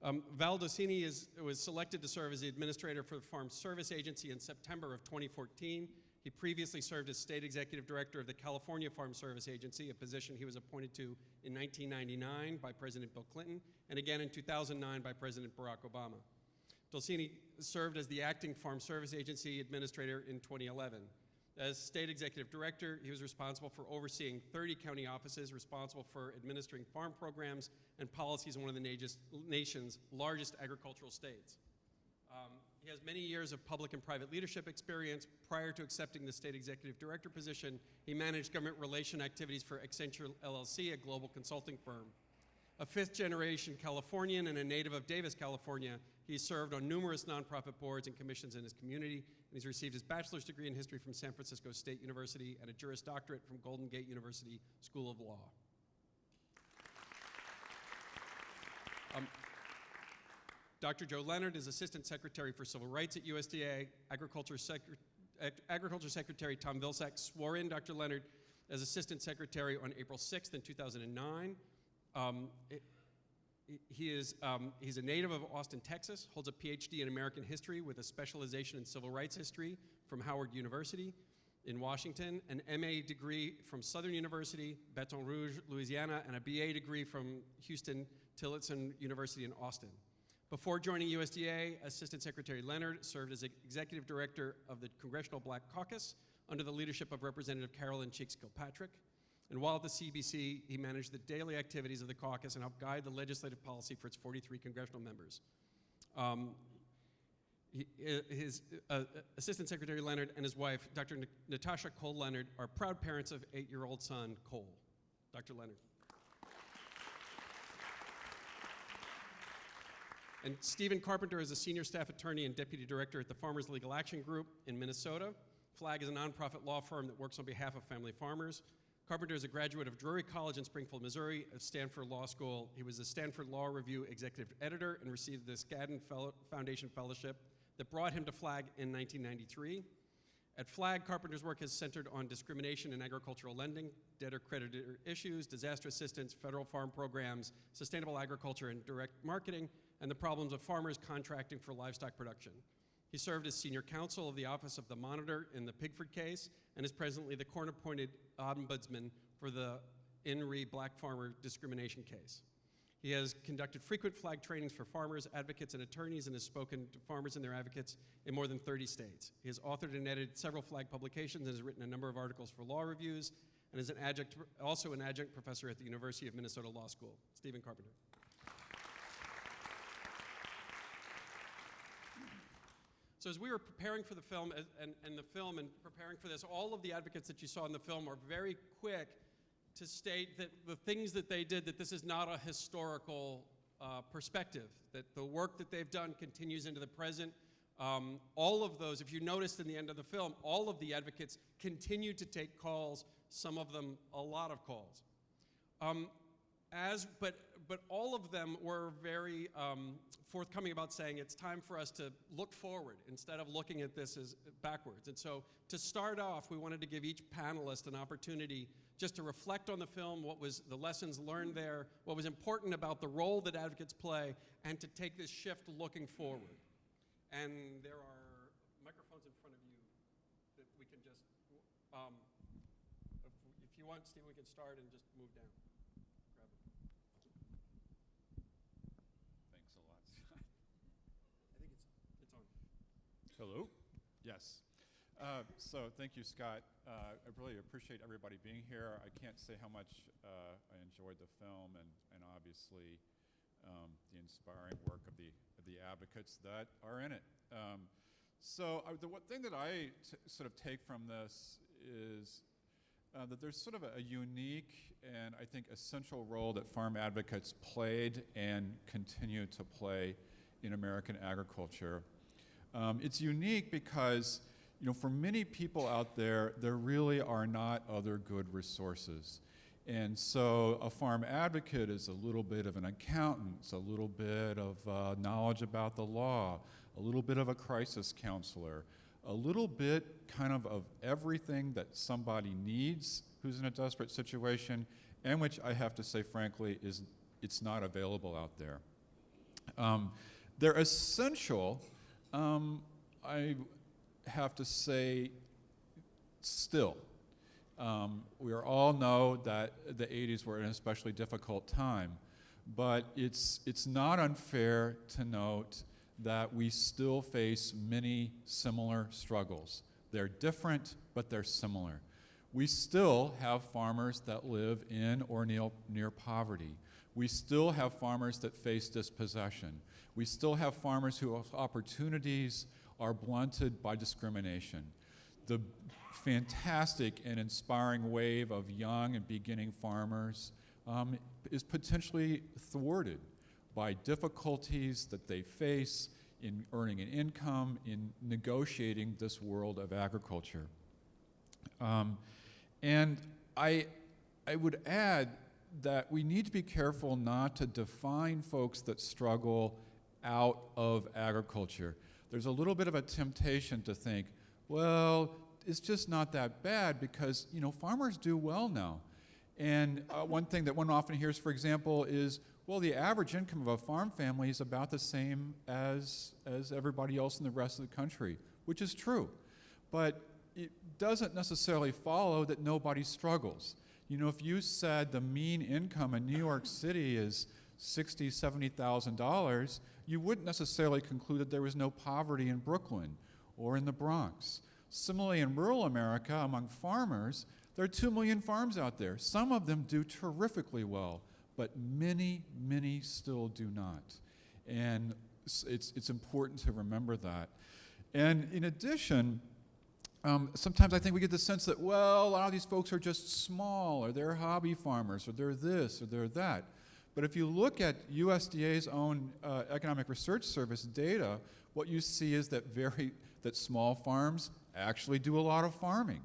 paper. Val Docini was selected to serve as the administrator for the Farm Service Agency in September of 2014. He previously served as state executive director of the California Farm Service Agency, a position he was appointed to in 1999 by President Bill Clinton, and again in 2009 by President Barack Obama. Dolcini served as the acting Farm Service Agency administrator in 2011. As state executive director, he was responsible for overseeing 30 county offices, responsible for administering farm programs and policies in one of the nation's largest agricultural states. He has many years of public and private leadership experience. Prior to accepting the state executive director position, he managed government relation activities for Accenture LLC, a global consulting firm. A fifth-generation Californian and a native of Davis, California, he served on numerous nonprofit boards and commissions in his community, and he's received his bachelor's degree in history from San Francisco State University and a Juris Doctorate from Golden Gate University School of Law. Dr. Joe Leonard is Assistant Secretary for Civil Rights at USDA. Agriculture Secretary Tom Vilsack swore in Dr. Leonard as Assistant Secretary on April 6th in 2009. He's a native of Austin, Texas, holds a PhD in American history with a specialization in civil rights history from Howard University in Washington, an MA degree from Southern University, Baton Rouge, Louisiana, and a BA degree from Houston Tillotson University in Austin. Before joining USDA, Assistant Secretary Leonard served as Executive Director of the Congressional Black Caucus under the leadership of Representative Carolyn Cheeks Kilpatrick. And while at the CBC, he managed the daily activities of the caucus and helped guide the legislative policy for its 43 congressional members. His Assistant Secretary Leonard and his wife, Dr. Natasha Cole Leonard, are proud parents of 8-year-old son, Cole. Dr. Leonard. And Stephen Carpenter is a senior staff attorney and deputy director at the Farmers Legal Action Group in Minnesota. FLAG is a nonprofit law firm that works on behalf of family farmers. Carpenter is a graduate of Drury College in Springfield, Missouri, at Stanford Law School. He was a Stanford Law Review executive editor and received the Skadden Foundation Fellowship that brought him to FLAG in 1993. At FLAG, Carpenter's work has centered on discrimination in agricultural lending, debtor-creditor issues, disaster assistance, federal farm programs, sustainable agriculture and direct marketing, and the problems of farmers contracting for livestock production. He served as senior counsel of the Office of the Monitor in the Pigford case and is presently the court-appointed ombudsman for the INRI black farmer discrimination case. He has conducted frequent FLAG trainings for farmers, advocates, and attorneys, and has spoken to farmers and their advocates in more than 30 states. He has authored and edited several FLAG publications and has written a number of articles for law reviews, and is also an adjunct professor at the University of Minnesota Law School. Stephen Carpenter. So as we were preparing for the film and preparing for this, all of the advocates that you saw in the film are very quick to state that the things that they did, that this is not a historical perspective, that the work that they've done continues into the present. All of those, if you noticed in the end of the film, all of the advocates continue to take calls, some of them a lot of calls. But all of them were very forthcoming about saying it's time for us to look forward instead of looking at this as backwards. And so to start off, we wanted to give each panelist an opportunity just to reflect on the film, what was the lessons learned there, what was important about the role that advocates play, and to take this shift looking forward. And there are microphones in front of you that we can just, if you want, Steve, we can start and just move down. Grab it. Thanks a lot, Scott. I think it's on. Hello? Yes. So thank you, Scott. I really appreciate everybody being here. I can't say how much I enjoyed the film and obviously the inspiring work of the advocates that are in it. So the one thing that I sort of take from this is that there's sort of a unique and I think essential role that farm advocates played and continue to play in American agriculture. It's unique because, you know, for many people out there really are not other good resources. And so a farm advocate is a little bit of an accountant, it's a little bit of knowledge about the law, a little bit of a crisis counselor, a little bit kind of everything that somebody needs who's in a desperate situation, and which I have to say, frankly, it's not available out there. They're essential, I have to say, still. We all know that the 80s were an especially difficult time, but it's not unfair to note that we still face many similar struggles. They're different, but they're similar. We still have farmers that live in or near poverty. We still have farmers that face dispossession. We still have farmers whose opportunities are blunted by discrimination. The fantastic and inspiring wave of young and beginning farmers is potentially thwarted by difficulties that they face in earning an income, in negotiating this world of agriculture. And I would add that we need to be careful not to define folks that struggle out of agriculture. There's a little bit of a temptation to think, well, it's just not that bad because, farmers do well now. And one thing that one often hears, for example, is, well, the average income of a farm family is about the same as everybody else in the rest of the country, which is true. But it doesn't necessarily follow that nobody struggles. If you said the mean income in New York City is $60,000, $70,000, you wouldn't necessarily conclude that there was no poverty in Brooklyn or in the Bronx. Similarly, in rural America, among farmers, there are 2 million farms out there. Some of them do terrifically well, but many, many still do not. And it's important to remember that. And in addition, sometimes I think we get the sense that, well, a lot of these folks are just small, or they're hobby farmers, or they're this, or they're that. But if you look at USDA's own Economic Research Service data, what you see is that small farms actually do a lot of farming.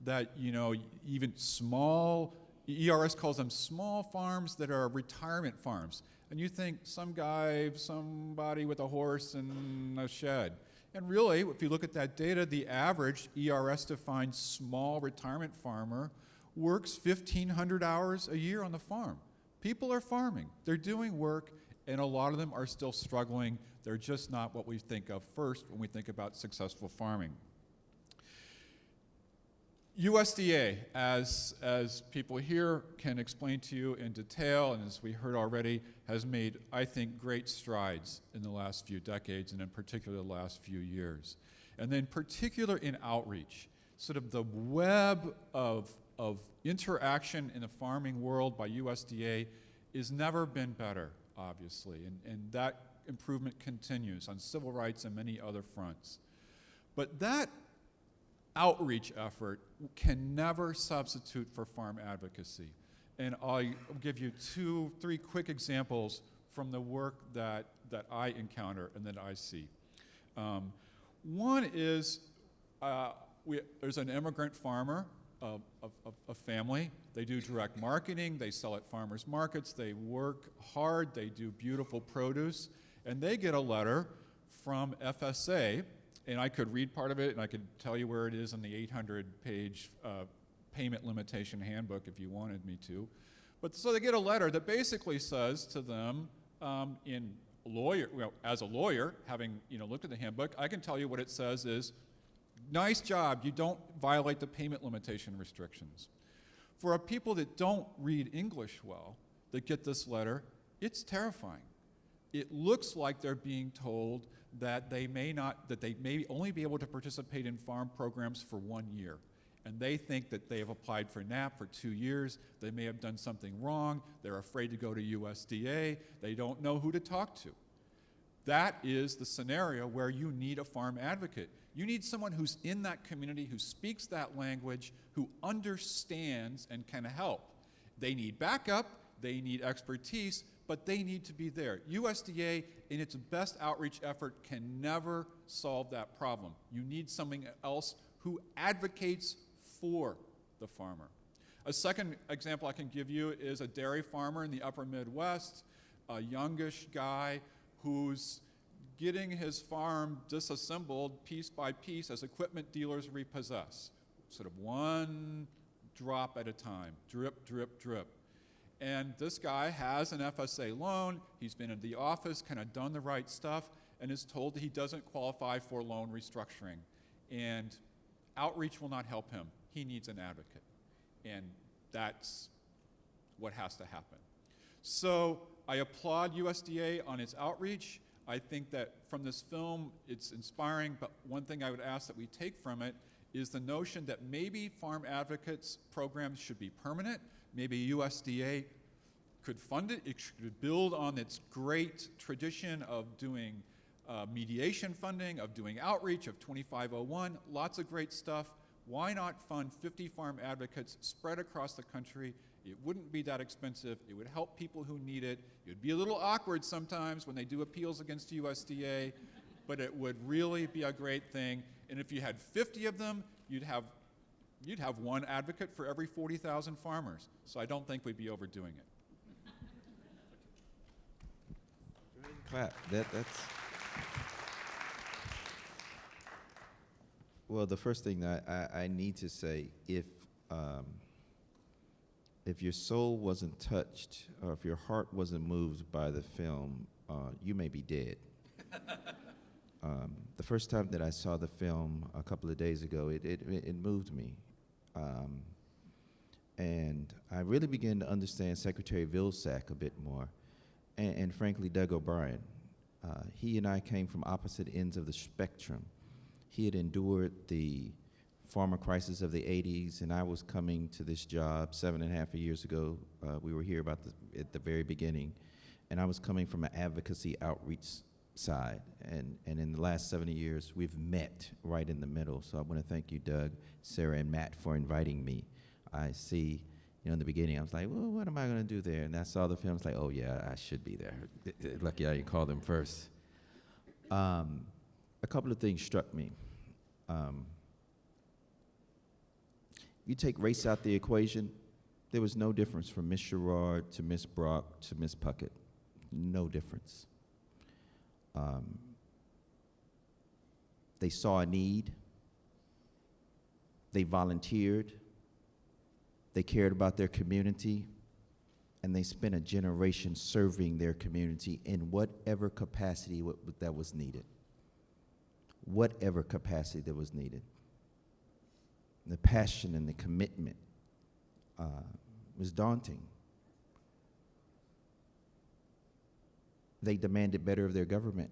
That, even small, ERS calls them small farms that are retirement farms. And you think somebody with a horse and a shed. And really, if you look at that data, the average ERS-defined small retirement farmer works 1,500 hours a year on the farm. People are farming. They're doing work, and a lot of them are still struggling. They're just not what we think of first when we think about successful farming. USDA, as people here can explain to you in detail, and as we heard already, has made, I think, great strides in the last few decades, and in particular the last few years. And then particular in outreach, sort of the web of interaction in the farming world by USDA has never been better, obviously, and that improvement continues on civil rights and many other fronts. But that outreach effort can never substitute for farm advocacy. And I'll give you 2-3 quick examples from the work that I encounter and that I see. One is there's an immigrant farmer, a family. They do direct marketing, they sell at farmers markets, they work hard, they do beautiful produce, and they get a letter from FSA, and I could read part of it, and I could tell you where it is in the 800-page payment limitation handbook if you wanted me to. But so they get a letter that basically says to them, as a lawyer, having looked at the handbook, I can tell you what it says is, nice job, you don't violate the payment limitation restrictions. For a people that don't read English well, that get this letter, it's terrifying. It looks like they're being told that they may only be able to participate in farm programs for 1 year. And they think that they have applied for NAP for 2 years, they may have done something wrong, they're afraid to go to USDA, they don't know who to talk to. That is the scenario where you need a farm advocate. You need someone who's in that community, who speaks that language, who understands and can help. They need backup, they need expertise, but they need to be there. USDA, in its best outreach effort, can never solve that problem. You need something else who advocates for the farmer. A second example I can give you is a dairy farmer in the upper Midwest, a youngish guy who's getting his farm disassembled piece by piece as equipment dealers repossess, sort of one drop at a time, drip, drip, drip. And this guy has an FSA loan, he's been in the office, kind of done the right stuff, and is told that he doesn't qualify for loan restructuring. And outreach will not help him. He needs an advocate. And that's what has to happen. So I applaud USDA on its outreach. I think that from this film, it's inspiring, but one thing I would ask that we take from it is the notion that maybe farm advocates programs should be permanent. Maybe USDA could fund it. It should build on its great tradition of doing mediation funding, of doing outreach, of 2501, lots of great stuff. Why not fund 50 farm advocates spread across the country? It wouldn't be that expensive. It would help people who need it. It would be a little awkward sometimes when they do appeals against USDA, but it would really be a great thing. And if you had 50 of them, you'd have one advocate for every 40,000 farmers. So I don't think we'd be overdoing it. Clap. That's. Well, the first thing that I need to say, if your soul wasn't touched or if your heart wasn't moved by the film, you may be dead. The first time that I saw the film a couple of days ago, it moved me. And I really began to understand Secretary Vilsack a bit more, and frankly, Doug O'Brien. He and I came from opposite ends of the spectrum. He had endured the farmer crisis of the 80s, and I was coming to this job 7.5 years ago. We were here at the very beginning, and I was coming from an advocacy outreach side. And in the last 70 years, we've met right in the middle. So I want to thank you, Doug, Sarah, and Matt for inviting me. I see, in the beginning, I was like, well, what am I going to do there? And I saw the film, I was like, oh, yeah, I should be there. Lucky I didn't call them first. A couple of things struck me. You take race out the equation, there was no difference from Miss Sherrod to Miss Brock to Miss Puckett. No difference. They saw a need. They volunteered. They cared about their community. And they spent a generation serving their community in whatever capacity that was needed. Whatever capacity that was needed. The passion and the commitment was daunting. They demanded better of their government.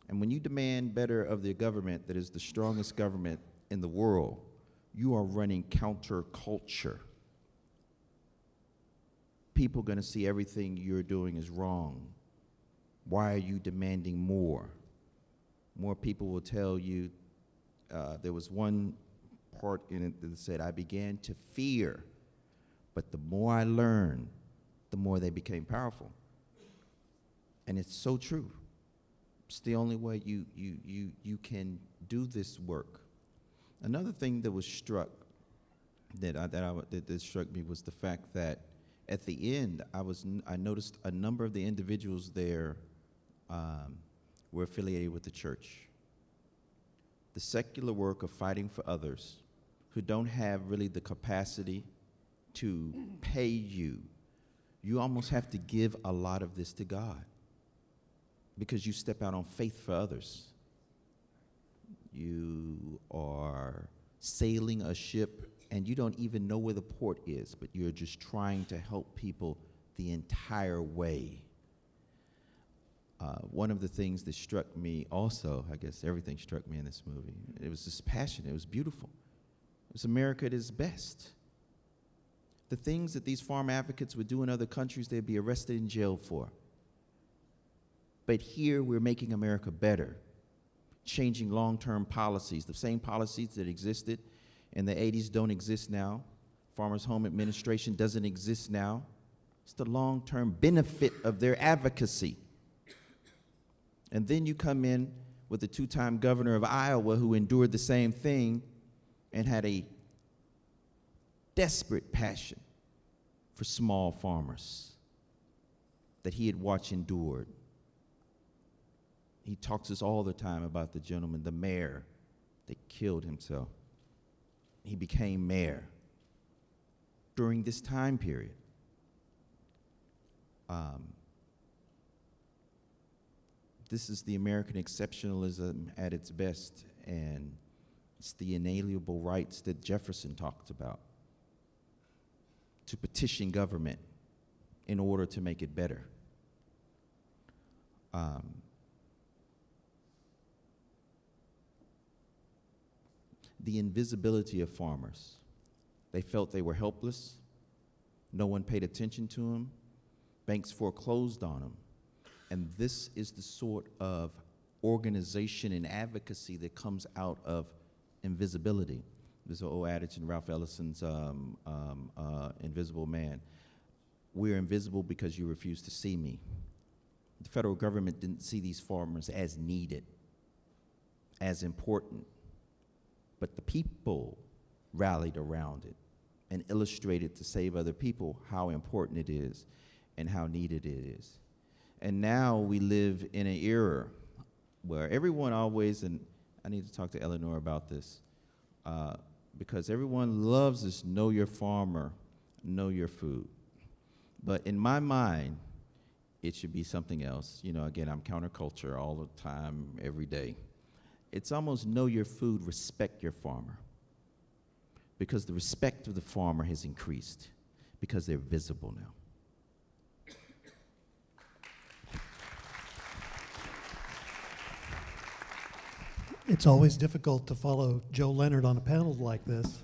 And when you demand better of the government that is the strongest government in the world, you are running counterculture. People are going to see everything you're doing is wrong. Why are you demanding more? More people will tell you, there was one part in it that said, I began to fear, but the more I learned, the more they became powerful. And it's so true. It's the only way you can do this work. Another thing that was struck, that struck me was the fact that at the end, I noticed a number of the individuals there were affiliated with the church. The secular work of fighting for others who don't have really the capacity to pay you. You almost have to give a lot of this to God because you step out on faith for others. You are sailing a ship and you don't even know where the port is, but you're just trying to help people the entire way. One of the things that struck me also, I guess everything struck me in this movie, it was this passion, it was beautiful. It was America at its best. The things that these farm advocates would do in other countries, they'd be arrested and jailed for. But here we're making America better, changing long-term policies. The same policies that existed in the 80s don't exist now. Farmers' Home Administration doesn't exist now. It's the long-term benefit of their advocacy. And then you come in with the two-time governor of Iowa who endured the same thing and had a desperate passion for small farmers that he had watched endured. He talks to us all the time about the gentleman, the mayor, that killed himself. He became mayor during this time period. This is the American exceptionalism at its best, and it's the inalienable rights that Jefferson talked about, to petition government in order to make it better. The invisibility of farmers. They felt they were helpless. No one paid attention to them. Banks foreclosed on them. And this is the sort of organization and advocacy that comes out of invisibility. There's an old adage in Ralph Ellison's Invisible Man. We're invisible because you refuse to see me. The federal government didn't see these farmers as needed, as important. But the people rallied around it and illustrated to save other people how important it is and how needed it is. And now we live in an era where everyone always, and I need to talk to Eleanor about this, because everyone loves this know your farmer, know your food. But in my mind, it should be something else. You know, again, I'm counterculture all the time, every day. It's almost know your food, respect your farmer. Because the respect of the farmer has increased, because they're visible now. It's always difficult to follow Joe Leonard on a panel like this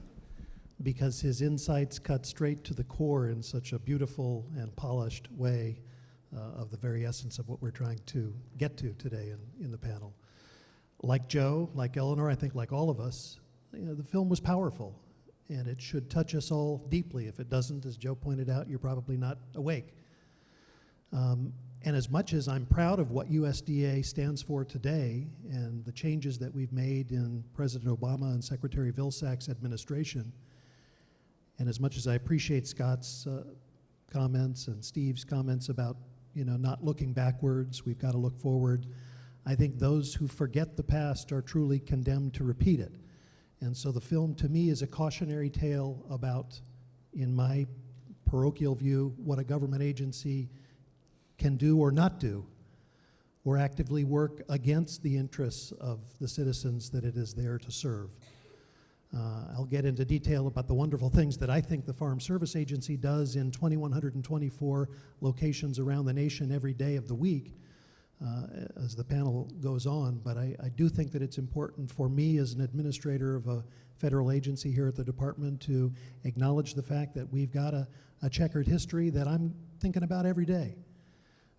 because his insights cut straight to the core in such a beautiful and polished way of the very essence of what we're trying to get to today in the panel. Like Joe, like Eleanor, I think like all of us, you know, the film was powerful and it should touch us all deeply. If it doesn't, as Joe pointed out, you're probably not awake. And as much as I'm proud of what USDA stands for today and the changes that we've made in President Obama and Secretary Vilsack's administration, and as much as I appreciate Scott's comments and Steve's comments about, you know, not looking backwards, we've got to look forward, I think those who forget the past are truly condemned to repeat it. And so the film, to me, is a cautionary tale about, in my parochial view, what a government agency can do or not do, or actively work against the interests of the citizens that it is there to serve. I'll get into detail about the wonderful things that I think the Farm Service Agency does in 2,124 locations around the nation every day of the week as the panel goes on, but I do think that it's important for me as an administrator of a federal agency here at the department to acknowledge the fact that we've got a checkered history that I'm thinking about every day,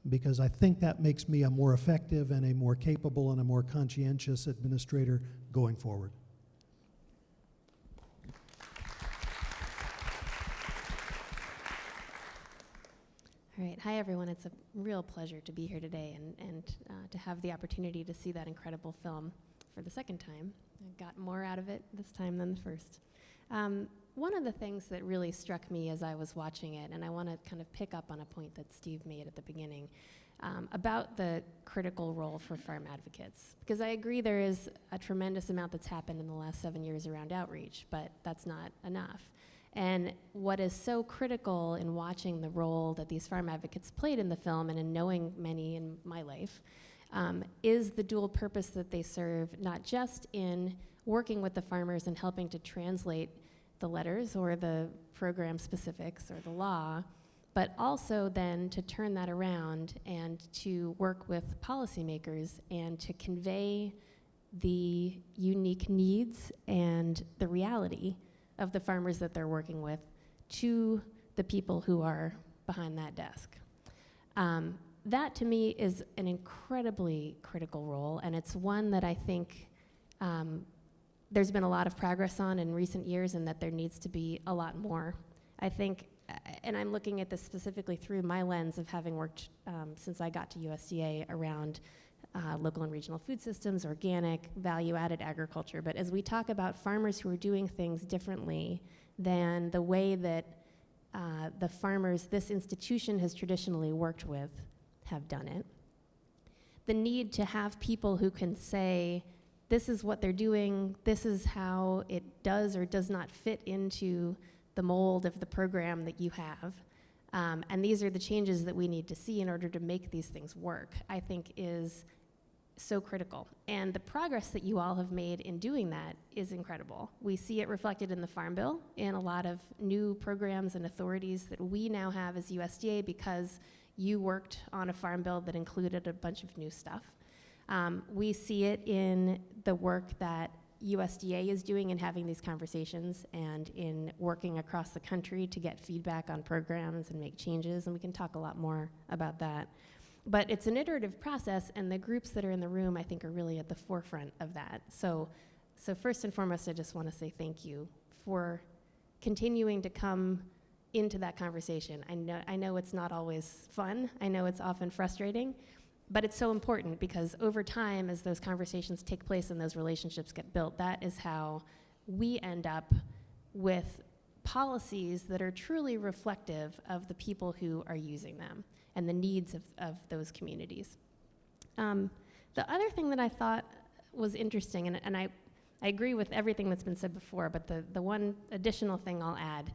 because I think that makes me a more effective and a more capable and a more conscientious administrator going forward. All right, hi everyone. It's a real pleasure to be here today and to have the opportunity to see that incredible film for the second time. I got more out of it this time than the first. One of the things that really struck me as I was watching it, and I want to kind of pick up on a point that Steve made at the beginning, about the critical role for farm advocates. Because I agree there is a tremendous amount that's happened in the last 7 years around outreach, but that's not enough. And what is so critical in watching the role that these farm advocates played in the film and in knowing many in my life is the dual purpose that they serve, not just in working with the farmers and helping to translate the letters or the program specifics or the law, but also then to turn that around and to work with policymakers and to convey the unique needs and the reality of the farmers that they're working with to the people who are behind that desk. That to me is an incredibly critical role, and it's one that I think there's been a lot of progress on in recent years, and that there needs to be a lot more. I think, and I'm looking at this specifically through my lens of having worked since I got to USDA around local and regional food systems, organic, value-added agriculture. But as we talk about farmers who are doing things differently than the way that the farmers this institution has traditionally worked with have done it, the need to have people who can say, this is what they're doing, this is how it does or does not fit into the mold of the program that you have, and these are the changes that we need to see in order to make these things work, I think is so critical. And the progress that you all have made in doing that is incredible. We see it reflected in the Farm Bill, in a lot of new programs and authorities that we now have as USDA because you worked on a Farm Bill that included a bunch of new stuff. We see it in the work that USDA is doing in having these conversations and in working across the country to get feedback on programs and make changes, and we can talk a lot more about that. But it's an iterative process, and the groups that are in the room, I think, are really at the forefront of that. So first and foremost, I just want to say thank you for continuing to come into that conversation. I know it's not always fun. I know it's often frustrating, but it's so important because over time, as those conversations take place and those relationships get built, that is how we end up with policies that are truly reflective of the people who are using them and the needs of those communities. The other thing that I thought was interesting, and I agree with everything that's been said before, but the one additional thing I'll add,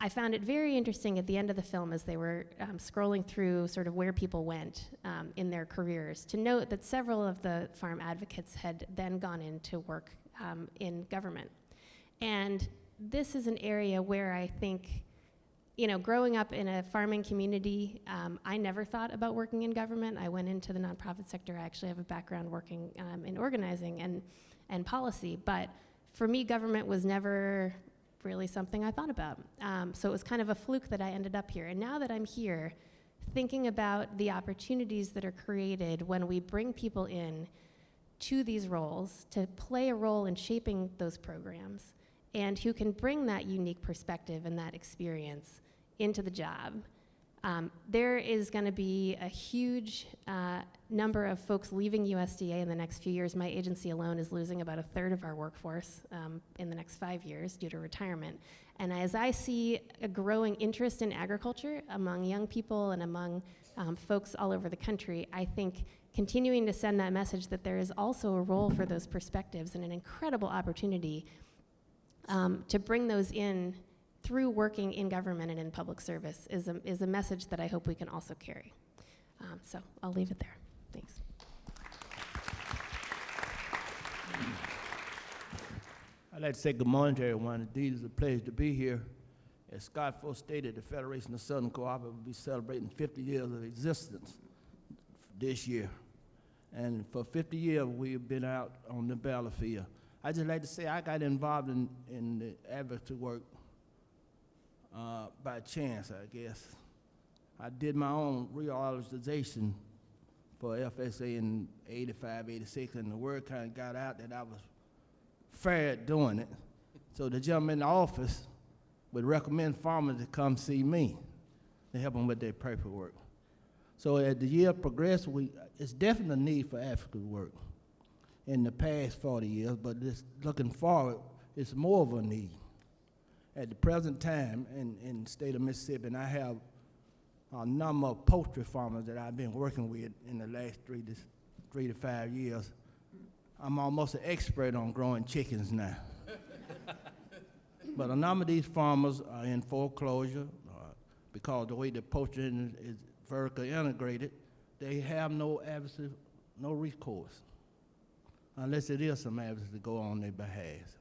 I found it very interesting at the end of the film as they were scrolling through sort of where people went in their careers, to note that several of the farm advocates had then gone into work in government. And this is an area where I think, you know, growing up in a farming community, I never thought about working in government. I went into the nonprofit sector. I actually have a background working in organizing and policy, but for me, government was never really something I thought about. So it was kind of a fluke that I ended up here. And now that I'm here, thinking about the opportunities that are created when we bring people in to these roles to play a role in shaping those programs, and who can bring that unique perspective and that experience into the job. There is going to be a huge number of folks leaving USDA in the next few years. My agency alone is losing about 1/3 of our workforce in the next 5 years due to retirement. And as I see a growing interest in agriculture among young people and among folks all over the country, I think continuing to send that message that there is also a role for those perspectives and an incredible opportunity to bring those in through working in government and in public service is a message that I hope we can also carry. So I'll leave it there. Thanks. I'd like to say good morning to everyone. Indeed, it's a pleasure to be here. As Scott Ford stated, the Federation of Southern Cooperatives will be celebrating 50 years of existence this year. And for 50 years, we've been out on the battlefield. I'd just like to say I got involved in the advocacy work by chance, I guess. I did my own reorganization for FSA in 85, 86, and the word kind of got out that I was fair at doing it. So the gentleman in the office would recommend farmers to come see me to help them with their paperwork. So as the year progressed, it's definitely a need for advocacy work in the past 40 years, but looking forward, it's more of a need. At the present time in the state of Mississippi, and I have a number of poultry farmers that I've been working with in the last 3 to 5 years. I'm almost an expert on growing chickens now. But a number of these farmers are in foreclosure because the way the poultry is vertically integrated, they have no advocacy, no recourse, unless it is some advocacy to go on their behalf.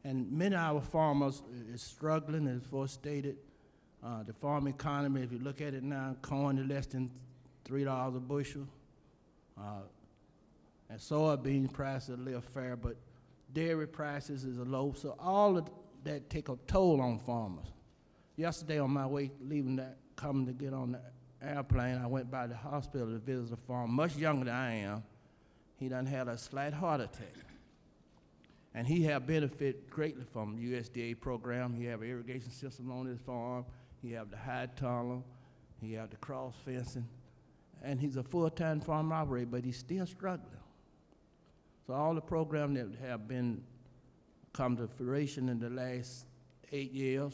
And many of our farmers is struggling, as Ford stated. The farm economy, if you look at it now, corn is less than $3 a bushel. And soybean prices are a little fair, but dairy prices is low. So all of that take a toll on farmers. Yesterday on my way coming to get on the airplane, I went by the hospital to visit a farmer, much younger than I am. He done had a slight heart attack. And he have benefited greatly from the USDA program. He have an irrigation system on his farm. He have the high tunnel. He have the cross fencing. And he's a full-time farm operator, but he's still struggling. So all the programs that have come to fruition in the last 8 years,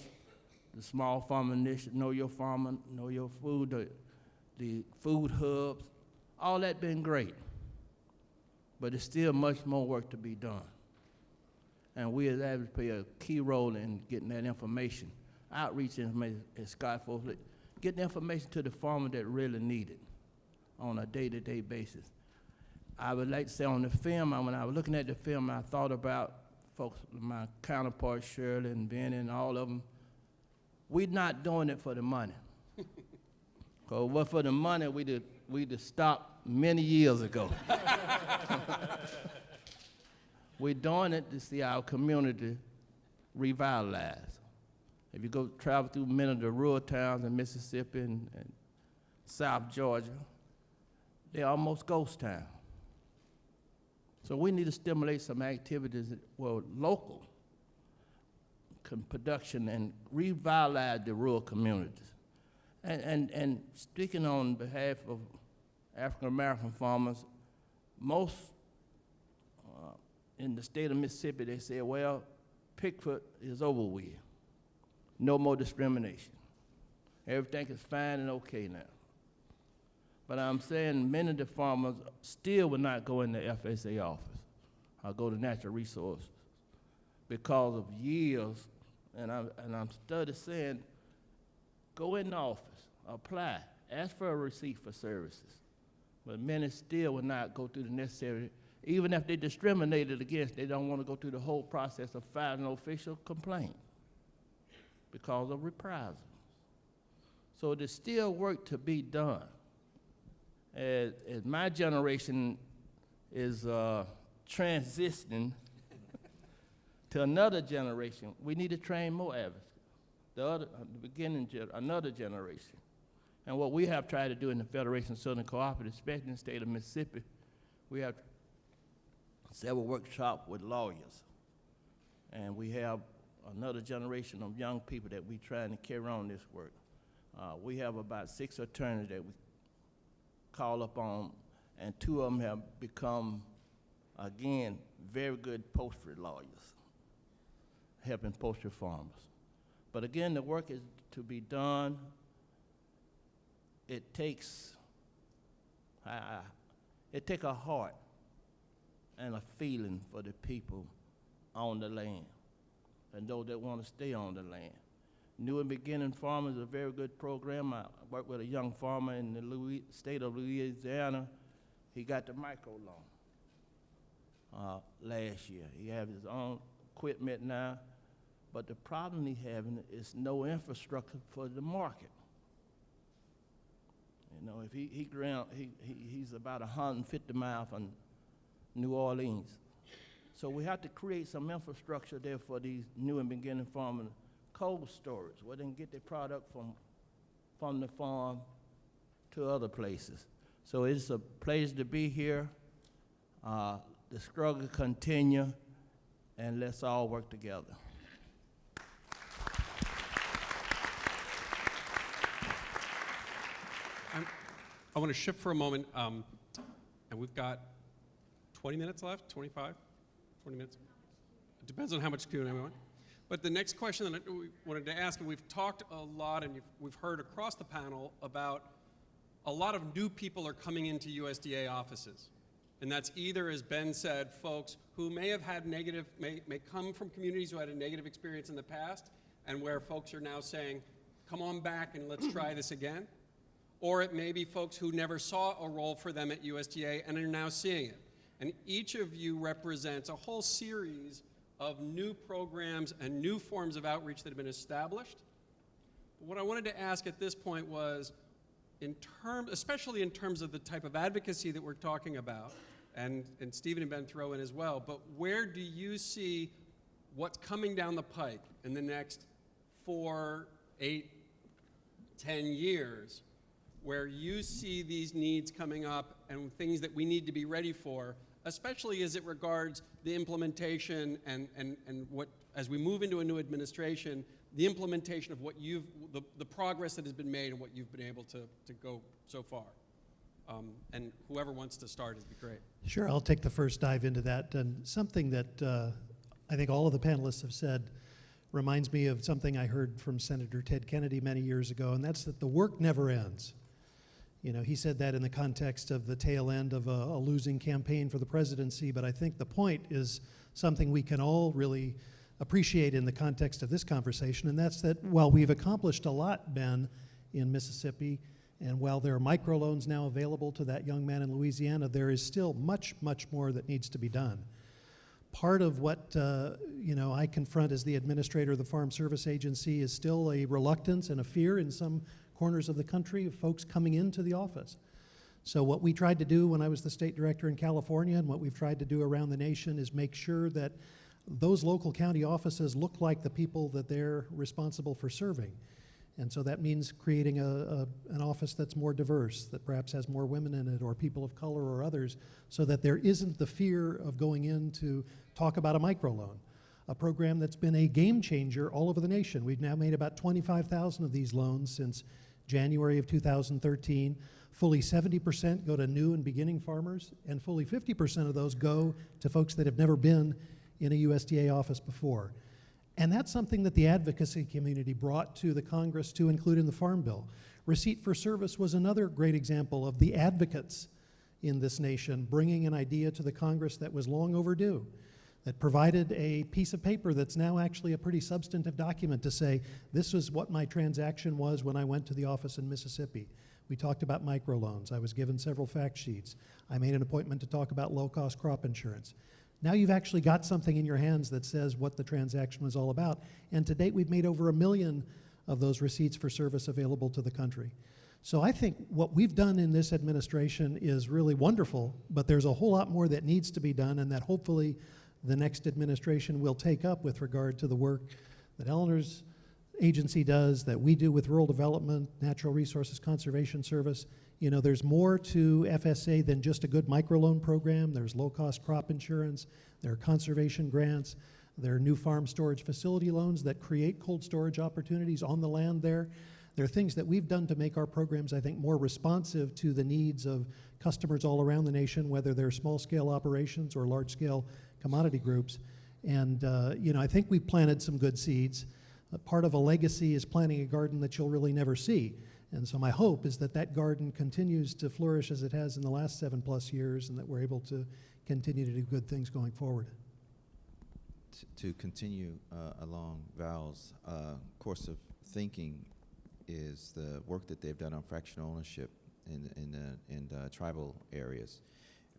the small farm initiative, Know Your Farmer, Know Your Food, the food hubs, all that been great. But there's still much more work to be done. And we as advocates play a key role in getting that information, outreach information, as Scott Foley, get the information to the farmer that really need it on a day-to-day basis. I would like to say on the film, when I was looking at the film, I thought about folks, my counterparts, Shirley and Benny and all of them. We're not doing it for the money. Because what for the money, we'd have stopped many years ago. We're doing it to see our community revitalized. If you go travel through many of the rural towns in Mississippi and South Georgia, they're almost ghost towns. So we need to stimulate some activities that were local production and revitalize the rural communities. And speaking on behalf of African American farmers, most in the state of Mississippi, they say, well, Pickford is over with. No more discrimination. Everything is fine and okay now. But I'm saying many of the farmers still will not go in the FSA office. go to natural resources because of years, and I'm studying saying, go in the office, apply, ask for a receipt for services. But many still will not go through the necessary, even if they discriminated against, they don't want to go through the whole process of filing an official complaint because of reprisals. So there's still work to be done. As my generation is transitioning to another generation, we need to train more advocates. Another generation. And what we have tried to do in the Federation of Southern Cooperatives, especially in the state of Mississippi, we have several workshops with lawyers. And we have another generation of young people that we're trying to carry on this work. We have about 6 attorneys that we call upon, and 2 of them have become, again, very good poultry lawyers, helping poultry farmers. But again, the work is to be done. It takes a heart and a feeling for the people on the land and those that want to stay on the land. New and Beginning Farmers is a very good program. I worked with a young farmer in the state of Louisiana. He got the microloan last year. He has his own equipment now, but the problem he's having is no infrastructure for the market. You know, if he's about 150 miles from New Orleans. So we have to create some infrastructure there for these new and beginning farmers. Cold storage, where they can get their product from the farm to other places. So it's a place to be here. The struggle continue, and let's all work together. I want to shift for a moment, and we've got 20 minutes left, 25, 20 minutes. It depends on how much Q&A we want. But the next question that we wanted to ask, and we've talked a lot and we've heard across the panel about a lot of new people are coming into USDA offices. And that's either, as Ben said, folks who may have had negative, may come from communities who had a negative experience in the past, and where folks are now saying, come on back and let's try this again. Or it may be folks who never saw a role for them at USDA and are now seeing it. And each of you represents a whole series of new programs and new forms of outreach that have been established. What I wanted to ask at this point was, especially in terms of the type of advocacy that we're talking about, and Stephen and Ben throw in as well, but where do you see what's coming down the pike in the next 4, 8, 10 years, where you see these needs coming up and things that we need to be ready for, especially as it regards the implementation and what, as we move into a new administration, the implementation of what the progress that has been made and what you've been able to go so far. And whoever wants to start would be great. Sure, I'll take the first dive into that. And something that I think all of the panelists have said reminds me of something I heard from Senator Ted Kennedy many years ago, and that's that the work never ends. You know, he said that in the context of the tail end of a losing campaign for the presidency, but I think the point is something we can all really appreciate in the context of this conversation, and that's that while we've accomplished a lot, Ben, in Mississippi, and while there are microloans now available to that young man in Louisiana, there is still much, much more that needs to be done. Part of what I confront as the administrator of the Farm Service Agency is still a reluctance and a fear in some corners of the country of folks coming into the office. So what we tried to do when I was the state director in California, and what we've tried to do around the nation, is make sure that those local county offices look like the people that they're responsible for serving. And so that means creating an office that's more diverse, that perhaps has more women in it, or people of color or others, so that there isn't the fear of going in to talk about a microloan, a program that's been a game changer all over the nation. We've now made about 25,000 of these loans since January of 2013. Fully 70% go to new and beginning farmers, and fully 50% of those go to folks that have never been in a USDA office before. And that's something that the advocacy community brought to the Congress to include in the Farm Bill. Receipt for service was another great example of the advocates in this nation, bringing an idea to the Congress that was long overdue, that provided a piece of paper that's now actually a pretty substantive document to say, this is what my transaction was when I went to the office in Mississippi. We talked about microloans. I was given several fact sheets. I made an appointment to talk about low-cost crop insurance. Now you've actually got something in your hands that says what the transaction was all about. And to date, we've made over 1 million of those receipts for service available to the country. So I think what we've done in this administration is really wonderful, but there's a whole lot more that needs to be done, and that hopefully the next administration will take up with regard to the work that Eleanor's agency does, that we do with rural development, natural resources conservation service. You know, there's more to FSA than just a good microloan program. There's low-cost crop insurance, there are conservation grants, there are new farm storage facility loans that create cold storage opportunities on the land there. There are things that we've done to make our programs, I think, more responsive to the needs of customers all around the nation, whether they're small-scale operations or large-scale commodity groups. And, you know, I think we've planted some good seeds. Part of a legacy is planting a garden that you'll really never see. And so my hope is that that garden continues to flourish as it has in the last 7+ years, and that we're able to continue to do good things going forward. To continue along Val's course of thinking is the work that they've done on fractional ownership in tribal areas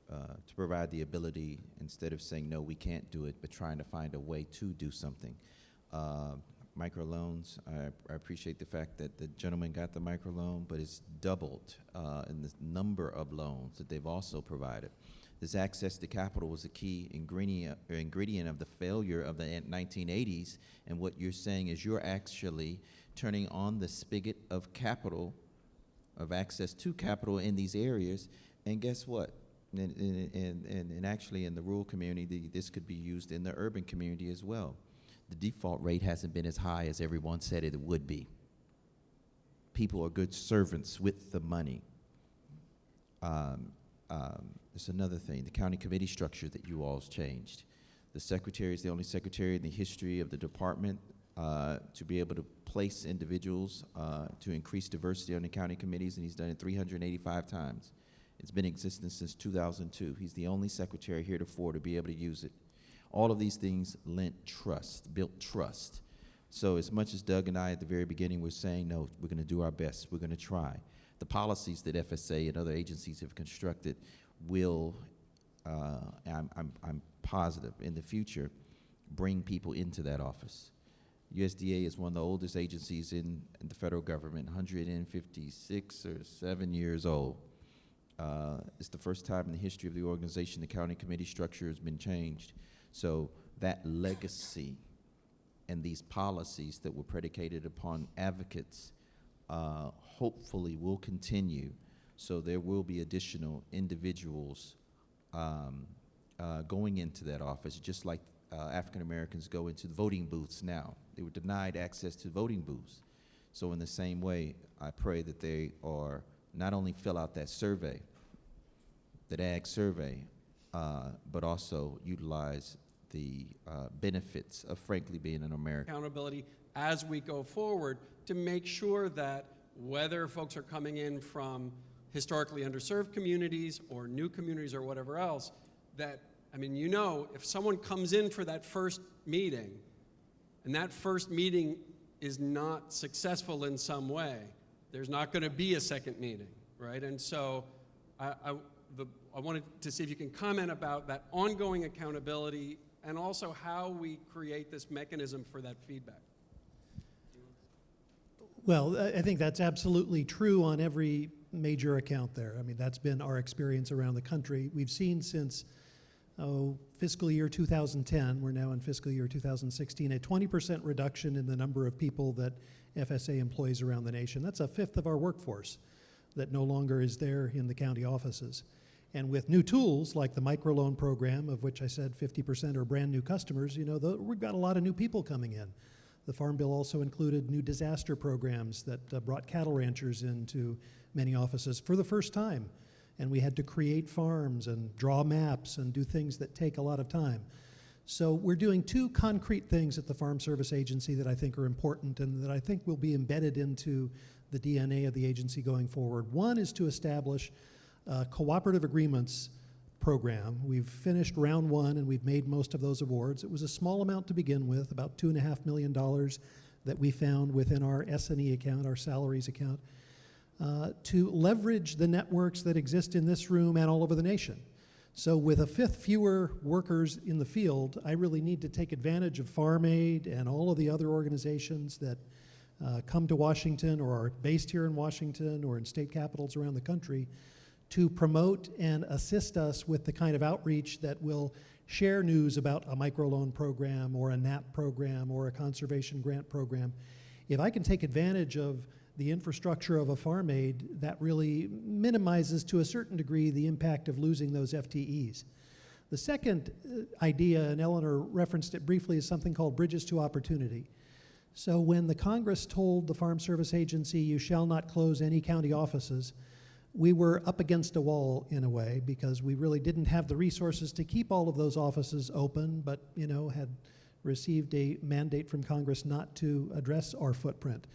to provide the ability, instead of saying, no, we can't do it, but trying to find a way to do something. Microloans, I appreciate the fact that the gentleman got the microloan, but it's doubled in the number of loans that they've also provided. This access to capital was a key ingredient of the failure of the 1980s, and what you're saying is you're actually turning on the spigot of capital, of access to capital in these areas, and guess what? And actually in the rural community, this could be used in the urban community as well. The default rate hasn't been as high as everyone said it would be. People are good servants with the money. There's another thing, the county committee structure that you all's changed. The secretary is the only secretary in the history of the department to be able to place individuals to increase diversity on the county committees, and he's done it 385 times. It's been in existence since 2002. He's the only secretary heretofore to be able to use it. All of these things lent trust, built trust. So as much as Doug and I at the very beginning were saying, no, we're going to do our best, we're going to try. The policies that FSA and other agencies have constructed will, I'm positive, in the future, bring people into that office. USDA is one of the oldest agencies in the federal government, 156 or 7 years old. It's the first time in the history of the organization the county committee structure has been changed. So that legacy and these policies that were predicated upon advocates hopefully will continue. So there will be additional individuals going into that office, just like African Americans go into the voting booths now. They were denied access to voting booths. So in the same way, I pray that they are not only fill out that survey, that ag survey, but also utilize the benefits of frankly being an American. Accountability as we go forward to make sure that whether folks are coming in from historically underserved communities or new communities or whatever else, that, I mean, you know, if someone comes in for that first meeting and that first meeting is not successful in some way, there's not going to be a second meeting, right? And so I wanted to see if you can comment about that ongoing accountability and also how we create this mechanism for that feedback. Well, I think that's absolutely true on every major account there. I mean, that's been our experience around the country. We've seen since fiscal year 2010, we're now in fiscal year 2016, a 20% reduction in the number of people that FSA employs around the nation. That's a fifth of our workforce that no longer is there in the county offices. And with new tools like the microloan program, of which I said 50% are brand new customers, you know, we've got a lot of new people coming in. The Farm Bill also included new disaster programs that brought cattle ranchers into many offices for the first time. And we had to create farms and draw maps and do things that take a lot of time. So we're doing two concrete things at the Farm Service Agency that I think are important and that I think will be embedded into the DNA of the agency going forward. One is to establish cooperative agreements program. We've finished round one and we've made most of those awards. It was a small amount to begin with, about $2.5 million that we found within our S&E account, our salaries account, to leverage the networks that exist in this room and all over the nation. So with a fifth fewer workers in the field, I really need to take advantage of Farm Aid and all of the other organizations that come to Washington or are based here in Washington or in state capitals around the country to promote and assist us with the kind of outreach that will share news about a microloan program or a NAP program or a conservation grant program. If I can take advantage of the infrastructure of a Farm Aid, that really minimizes to a certain degree the impact of losing those FTEs. The second idea, and Eleanor referenced it briefly, is something called Bridges to Opportunity. So when the Congress told the Farm Service Agency, you shall not close any county offices, we were up against a wall in a way because we really didn't have the resources to keep all of those offices open, but had received a mandate from Congress not to address our footprint.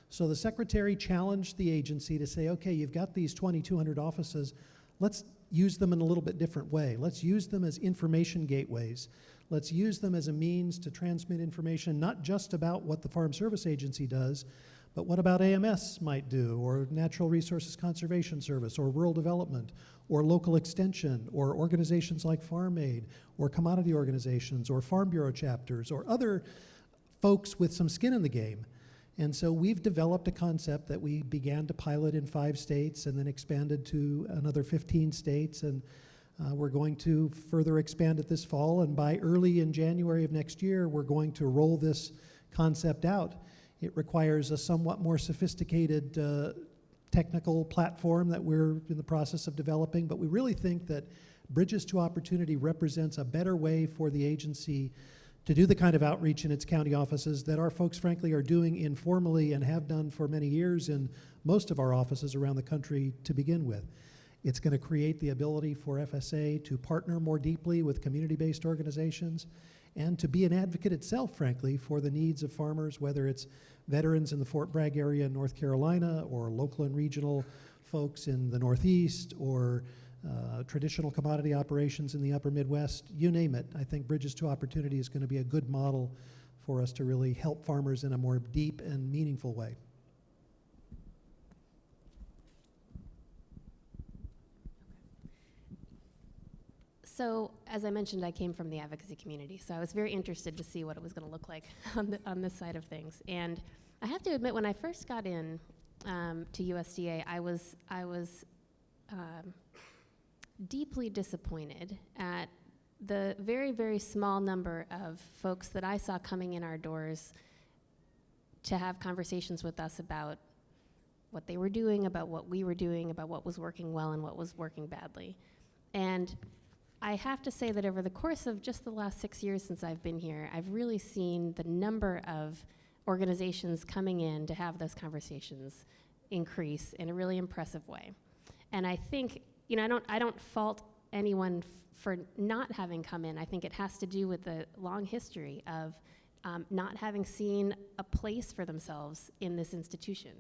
So the Secretary challenged the agency to say, okay, you've got these 2,200 offices, let's use them in a little bit different way. Let's use them as information gateways. Let's use them as a means to transmit information, not just about what the Farm Service Agency does, but what about AMS might do, or Natural Resources Conservation Service, or Rural Development, or Local Extension, or organizations like Farm Aid, or commodity organizations, or Farm Bureau chapters, or other folks with some skin in the game. And so we've developed a concept that we began to pilot in 5 states and then expanded to another 15 states. And we're going to further expand it this fall. And by early in January of next year, we're going to roll this concept out. It requires a somewhat more sophisticated technical platform that we're in the process of developing. But we really think that Bridges to Opportunity represents a better way for the agency to do the kind of outreach in its county offices that our folks, frankly, are doing informally and have done for many years in most of our offices around the country to begin with. It's going to create the ability for FSA to partner more deeply with community-based organizations and to be an advocate itself, frankly, for the needs of farmers, whether it's veterans in the Fort Bragg area in North Carolina or local and regional folks in the Northeast or traditional commodity operations in the upper Midwest, you name it. I think Bridges to Opportunity is going to be a good model for us to really help farmers in a more deep and meaningful way. So, as I mentioned, I came from the advocacy community, so I was very interested to see what it was going to look like on this side of things. And I have to admit, when I first got in to USDA, I was deeply disappointed at the very, very small number of folks that I saw coming in our doors to have conversations with us about what they were doing, about what we were doing, about what was working well and what was working badly. And I have to say that over the course of just the last 6 years since I've been here, I've really seen the number of organizations coming in to have those conversations increase in a really impressive way. And I think, I don't fault anyone for not having come in. I think it has to do with the long history of not having seen a place for themselves in this institution.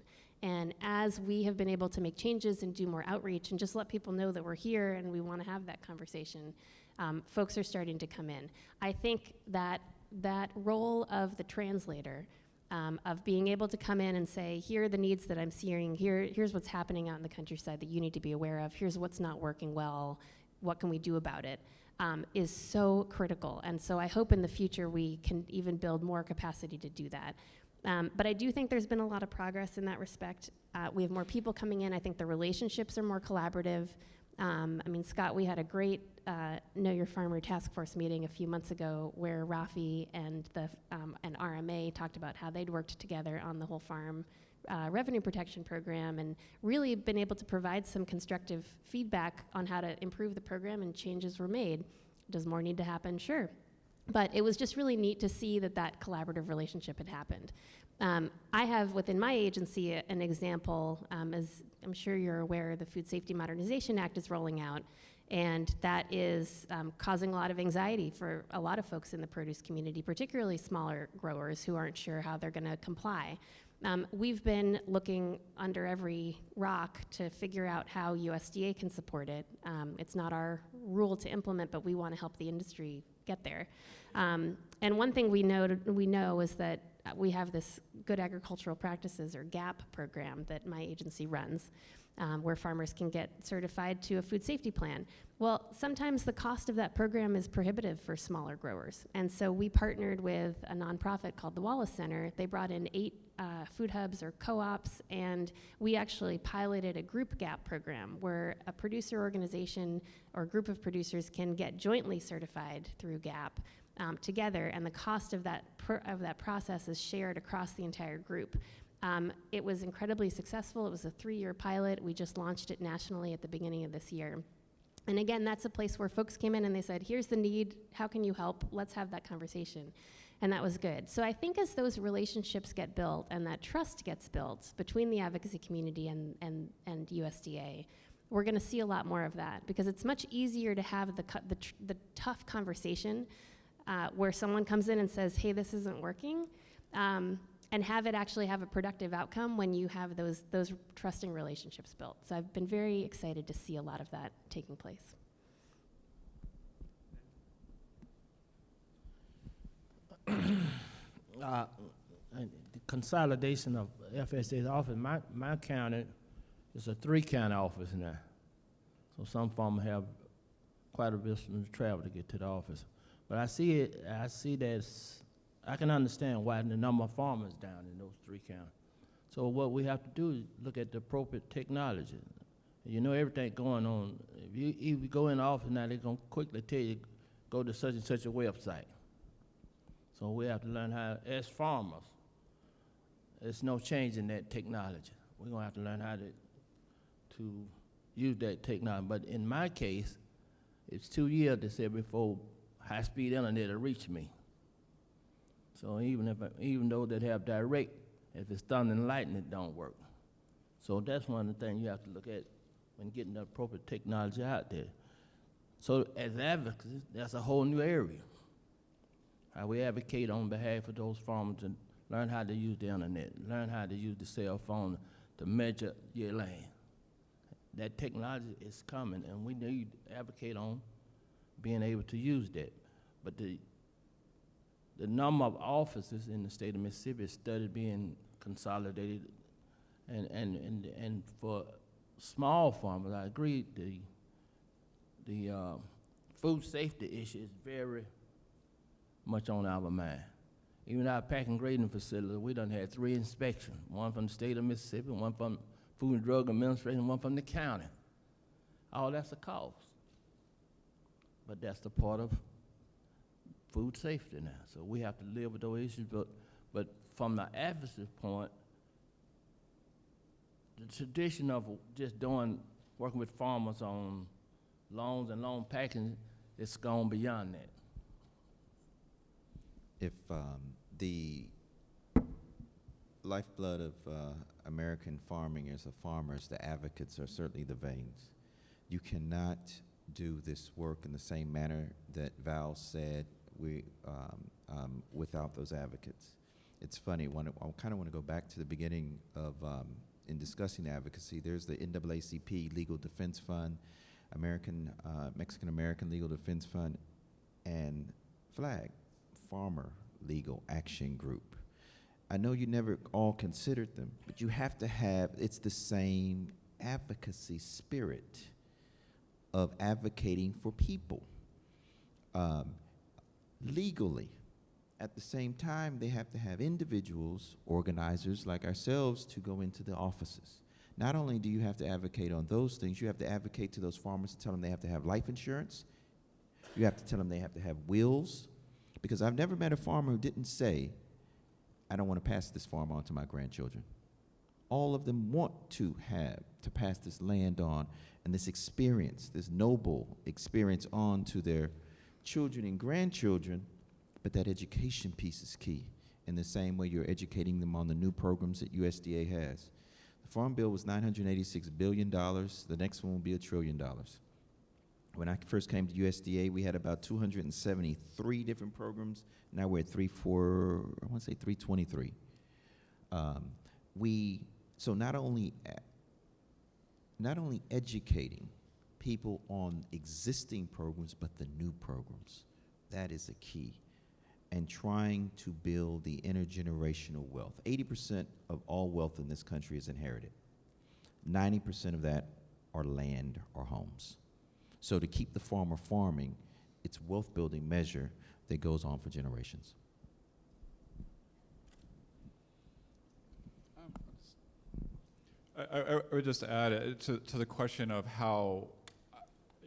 And as we have been able to make changes and do more outreach and just let people know that we're here and we want to have that conversation, folks are starting to come in. I think that role of the translator, of being able to come in and say, here are the needs that I'm seeing, here's what's happening out in the countryside that you need to be aware of, here's what's not working well, what can we do about it, is so critical. And so I hope in the future we can even build more capacity to do that. But I do think there's been a lot of progress in that respect. We have more people coming in. I think the relationships are more collaborative. Scott, we had a great Know Your Farmer task force meeting a few months ago where Rafi and RMA talked about how they'd worked together on the whole farm revenue protection program and really been able to provide some constructive feedback on how to improve the program, and changes were made. Does more need to happen? Sure. But it was just really neat to see that collaborative relationship had happened. I have within my agency an example, as I'm sure you're aware, the Food Safety Modernization Act is rolling out, and that is causing a lot of anxiety for a lot of folks in the produce community, particularly smaller growers who aren't sure how they're going to comply. We've been looking under every rock to figure out how USDA can support it. It's not our rule to implement, but we want to help the industry get there. And one thing we know is that we have this Good Agricultural Practices, or GAP program, that my agency runs, where farmers can get certified to a food safety plan. Well, sometimes the cost of that program is prohibitive for smaller growers. And so we partnered with a nonprofit called the Wallace Center. They brought in 8 food hubs or co-ops, and we actually piloted a group GAP program where a producer organization or group of producers can get jointly certified through GAP together, and the cost of that process is shared across the entire group. It was incredibly successful. It was a 3-year pilot. We just launched it nationally at the beginning of this year. And again, that's a place where folks came in and they said, here's the need, how can you help? Let's have that conversation. And that was good. So I think as those relationships get built and that trust gets built between the advocacy community and USDA, we're gonna see a lot more of that, because it's much easier to have the tough conversation where someone comes in and says, hey, this isn't working, and have it actually have a productive outcome when you have those trusting relationships built. So I've been very excited to see a lot of that taking place. The consolidation of FSA's office, my county is a 3-county office now. So some farmers have quite a distance to travel to get to the office. But I see that I can understand why the number of farmers down in those 3 counties. So what we have to do is look at the appropriate technology. You know, everything going on. If you go in the office now, they're going to quickly tell you, go to such and such a website. So we have to learn how, as farmers, there's no change in that technology. We're going to have to learn how to use that technology. But in my case, it's 2 years, they said, before high-speed internet will reach me. So even though they have direct, if it's thunder and lightning, it don't work. So that's one of the things you have to look at when getting the appropriate technology out there. So as advocates, that's a whole new area. How we advocate on behalf of those farmers and learn how to use the internet, learn how to use the cell phone to measure your land. That technology is coming, and we need to advocate on being able to use that. But the number of offices in the state of Mississippi is started being consolidated, and for small farmers, I agree, the food safety issue is very much on our mind. Even our packing grading facility, we done had 3 inspections, one from the state of Mississippi, one from Food and Drug Administration, one from the county. All that's a cost. But that's the part of food safety now. So we have to live with those issues, but from the advocacy point, the tradition of just working with farmers on loans and loan packing, it's gone beyond that. If the lifeblood of American farming is the farmers, the advocates are certainly the veins. You cannot do this work in the same manner that Val said without those advocates. It's funny, I kind of want to go back to the beginning of, in discussing advocacy, there's the NAACP Legal Defense Fund, Mexican-American Legal Defense Fund, and FLAG, Farmer Legal Action Group. I know you never all considered them, but you have to have, it's the same advocacy spirit of advocating for people legally. At the same time, they have to have individuals, organizers like ourselves, to go into the offices. Not only do you have to advocate on those things, you have to advocate to those farmers to tell them they have to have life insurance. You have to tell them they have to have wills. Because I've never met a farmer who didn't say, I don't want to pass this farm on to my grandchildren. All of them want to pass this land on and this experience, this noble experience on to their children and grandchildren, but that education piece is key. In the same way you're educating them on the new programs that USDA has. The Farm Bill was $986 billion. The next one will be $1 trillion. When I first came to USDA, we had about 273 different programs. Now we're at 323. so not only educating people on existing programs, but the new programs. That is a key. And trying to build the intergenerational wealth. 80% of all wealth in this country is inherited. 90% of that are land or homes. So to keep the farmer farming, it's a wealth building measure that goes on for generations. I would just add to the question of how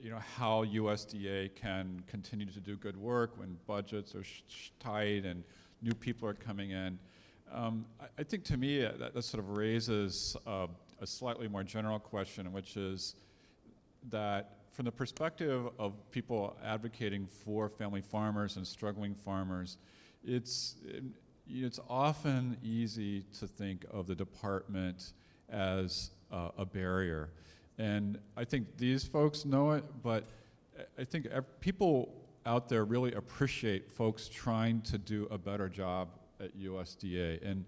USDA can continue to do good work when budgets are tight and new people are coming in. I think to me that sort of raises a slightly more general question, which is that from the perspective of people advocating for family farmers and struggling farmers, it's often easy to think of the department as a barrier. And I think these folks know it, but I think people out there really appreciate folks trying to do a better job at USDA. And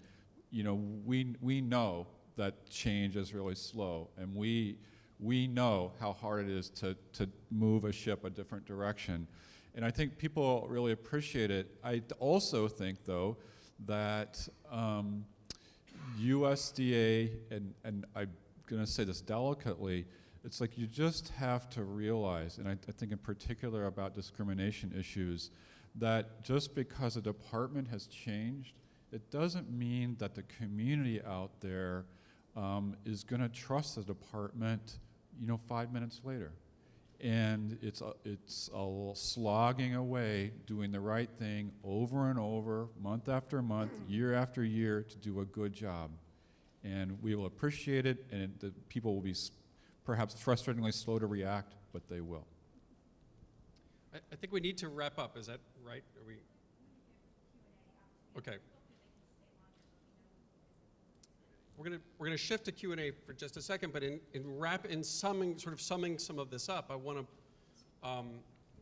we know that change is really slow, and we know how hard it is to move a ship a different direction. And I think people really appreciate it. I also think, though, that USDA, and I'm going to say this delicately, it's like you just have to realize, and I think in particular about discrimination issues, that just because a department has changed, it doesn't mean that the community out there is going to trust the department 5 minutes later. And it's a slogging away, doing the right thing over and over, month after month, year after year, to do a good job. And we will appreciate it, and the people will be perhaps frustratingly slow to react, but they will. I think we need to wrap up. Is that right? Are we? Okay. We're gonna shift to Q&A for just a second, but in summing some of this up, I want to.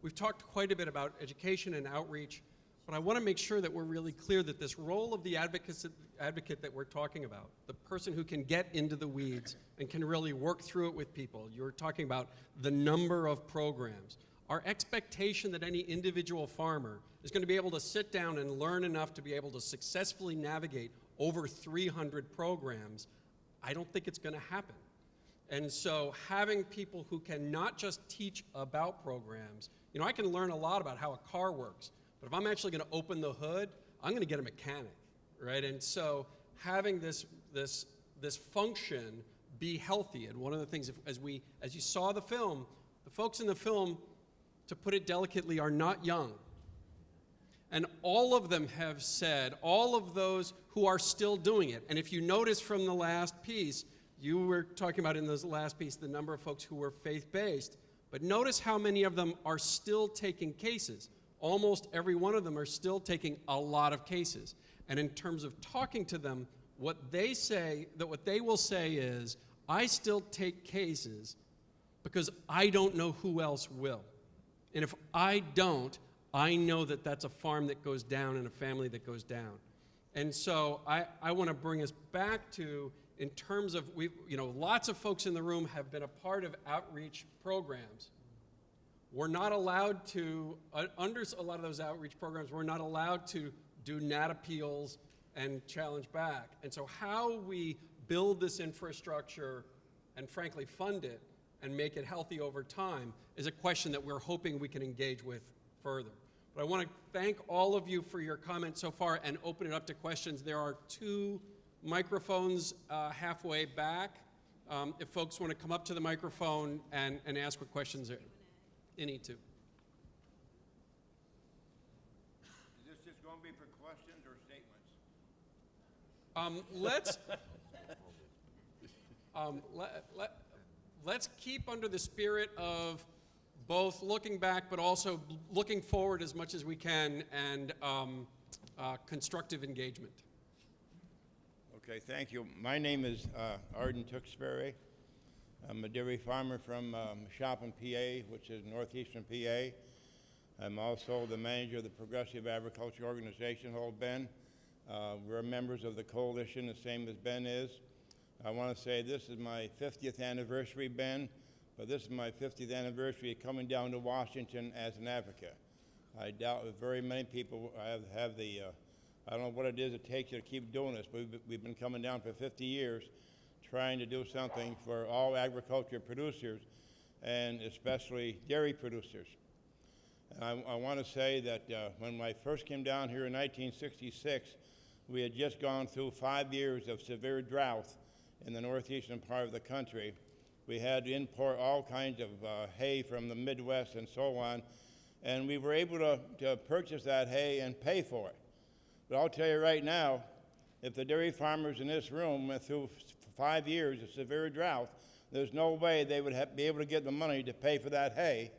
We've talked quite a bit about education and outreach, but I want to make sure that we're really clear that this role of the advocate that we're talking about, the person who can get into the weeds and can really work through it with people. You're talking about the number of programs. Our expectation that any individual farmer is going to be able to sit down and learn enough to be able to successfully navigate over 300 programs, I don't think it's going to happen. And so having people who can not just teach about programs, I can learn a lot about how a car works, but if I'm actually going to open the hood, I'm going to get a mechanic, right? And so having this function be healthy, and one of the things, as you saw the film, the folks in the film, to put it delicately, are not young. And all of them have said, all of those who are still doing it, and if you notice from the last piece, you were talking about in this last piece the number of folks who were faith-based, but notice how many of them are still taking cases. Almost every one of them are still taking a lot of cases. And in terms of talking to them, what they will say is, I still take cases because I don't know who else will. And if I don't, I know that that's a farm that goes down and a family that goes down. And so I want to bring us back to, in terms of, lots of folks in the room have been a part of outreach programs. We're not allowed to, under a lot of those outreach programs, we're not allowed to do NAT appeals and challenge back. And so how we build this infrastructure and frankly fund it and make it healthy over time is a question that we're hoping we can engage with further. But I want to thank all of you for your comments so far and open it up to questions. There are 2 microphones halfway back. If folks want to come up to the microphone and ask what questions they need to. Is this just going to be for questions or statements? Let's keep under the spirit of both looking back but also looking forward as much as we can, and constructive engagement. Okay, thank you. My name is Arden Tewksbury. I'm a dairy farmer from Shopin, PA, which is northeastern PA. I'm also the manager of the Progressive Agriculture Organization, Old Ben. We're members of the coalition, the same as Ben is. I want to say this is my 50th anniversary, Ben, but this is my 50th anniversary coming down to Washington as an advocate. I doubt that very many people have the, I don't know what it is it takes you to keep doing this, but we've been coming down for 50 years trying to do something for all agriculture producers and especially dairy producers. And I want to say that when I first came down here in 1966, we had just gone through 5 years of severe drought in the northeastern part of the country. We had to import all kinds of hay from the Midwest and so on, and we were able to purchase that hay and pay for it. But I'll tell you right now, if the dairy farmers in this room went through 5 years of severe drought, there's no way they would be able to get the money to pay for that hay.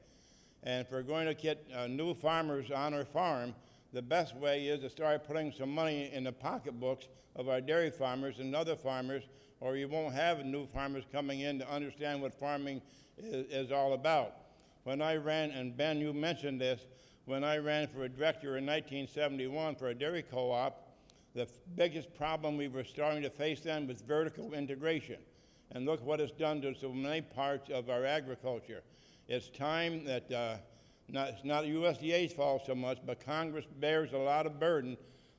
And if we're going to get new farmers on our farm, the best way is to start putting some money in the pocketbooks of our dairy farmers and other farmers, or you won't have new farmers coming in to understand what farming is all about. When I ran, and Ben, you mentioned this, when I ran for a director in 1971 for a dairy co-op, the biggest problem we were starting to face then was vertical integration. And look what it's done to so many parts of our agriculture. It's time that it's not USDA's fault so much, but Congress bears a lot of burden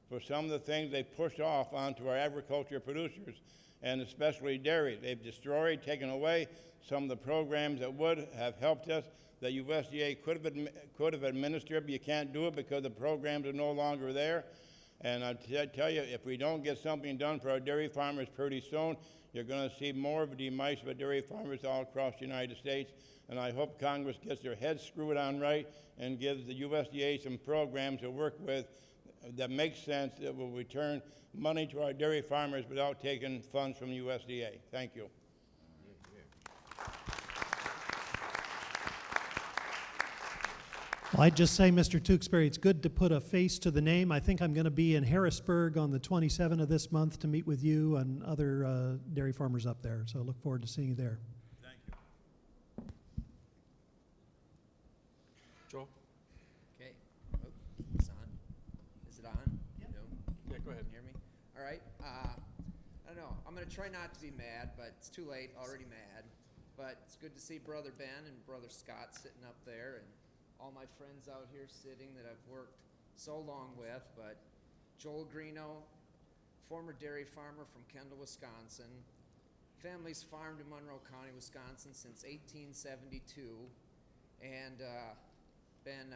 for some of the things they push off onto our agriculture producers, and especially dairy. They've destroyed, taken away some of the programs that would have helped us, that USDA could have administered, but you can't do it because the programs are no longer there. And I tell you, if we don't get something done for our dairy farmers pretty soon, you're going to see more of a demise of dairy farmers all across the United States. And I hope Congress gets their heads screwed on right and gives the USDA some programs to work with that make sense, that will return money to our dairy farmers without taking funds from USDA. Thank you. Well, I'd just say, Mr. Tewksbury, it's good to put a face to the name. I think I'm going to be in Harrisburg on the 27th of this month to meet with you and other dairy farmers up there. So I look forward to seeing you there. Thank you. Joel? Okay. Oh, it's on. Is it on? Yep. No? Yeah, go ahead. Can you hear me? All right. I don't know. I'm going to try not to be mad, but it's too late. Already mad. But it's good to see Brother Ben and Brother Scott sitting up there, and all my friends out here sitting that I've worked so long with. But Joel Greeno, former dairy farmer from Kendall, Wisconsin. Family's farmed in Monroe County, Wisconsin since 1872, and been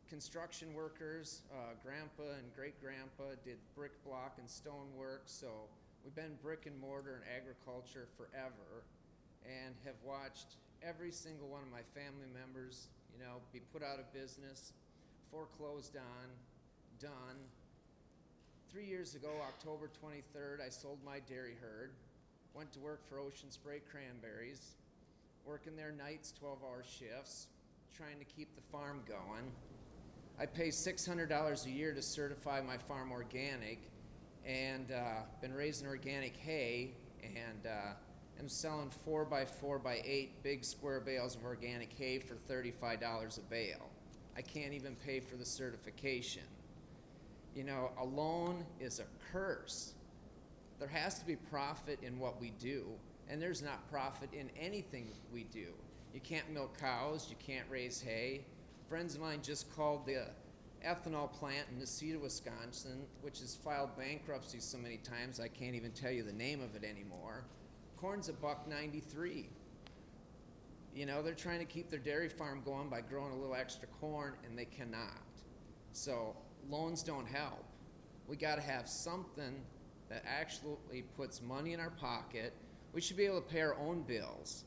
construction workers. Grandpa and great-grandpa did brick, block, and stone work, so we've been brick and mortar and agriculture forever, and have watched every single one of my family members, be put out of business, foreclosed on, done. 3 years ago, October 23rd, I sold my dairy herd, went to work for Ocean Spray Cranberries, working their nights, 12-hour shifts, trying to keep the farm going. I pay $600 a year to certify my farm organic, and been raising organic hay, and I'm selling 4x4x8 big square bales of organic hay for $35 a bale. I can't even pay for the certification. A loan is a curse. There has to be profit in what we do, and there's not profit in anything we do. You can't milk cows, you can't raise hay. Friends of mine just called the ethanol plant in Necedah, Wisconsin, which has filed bankruptcy so many times I can't even tell you the name of it anymore. Corn's $1.93. They're trying to keep their dairy farm going by growing a little extra corn, and they cannot. So loans don't help. We got to have something that actually puts money in our pocket. We should be able to pay our own bills.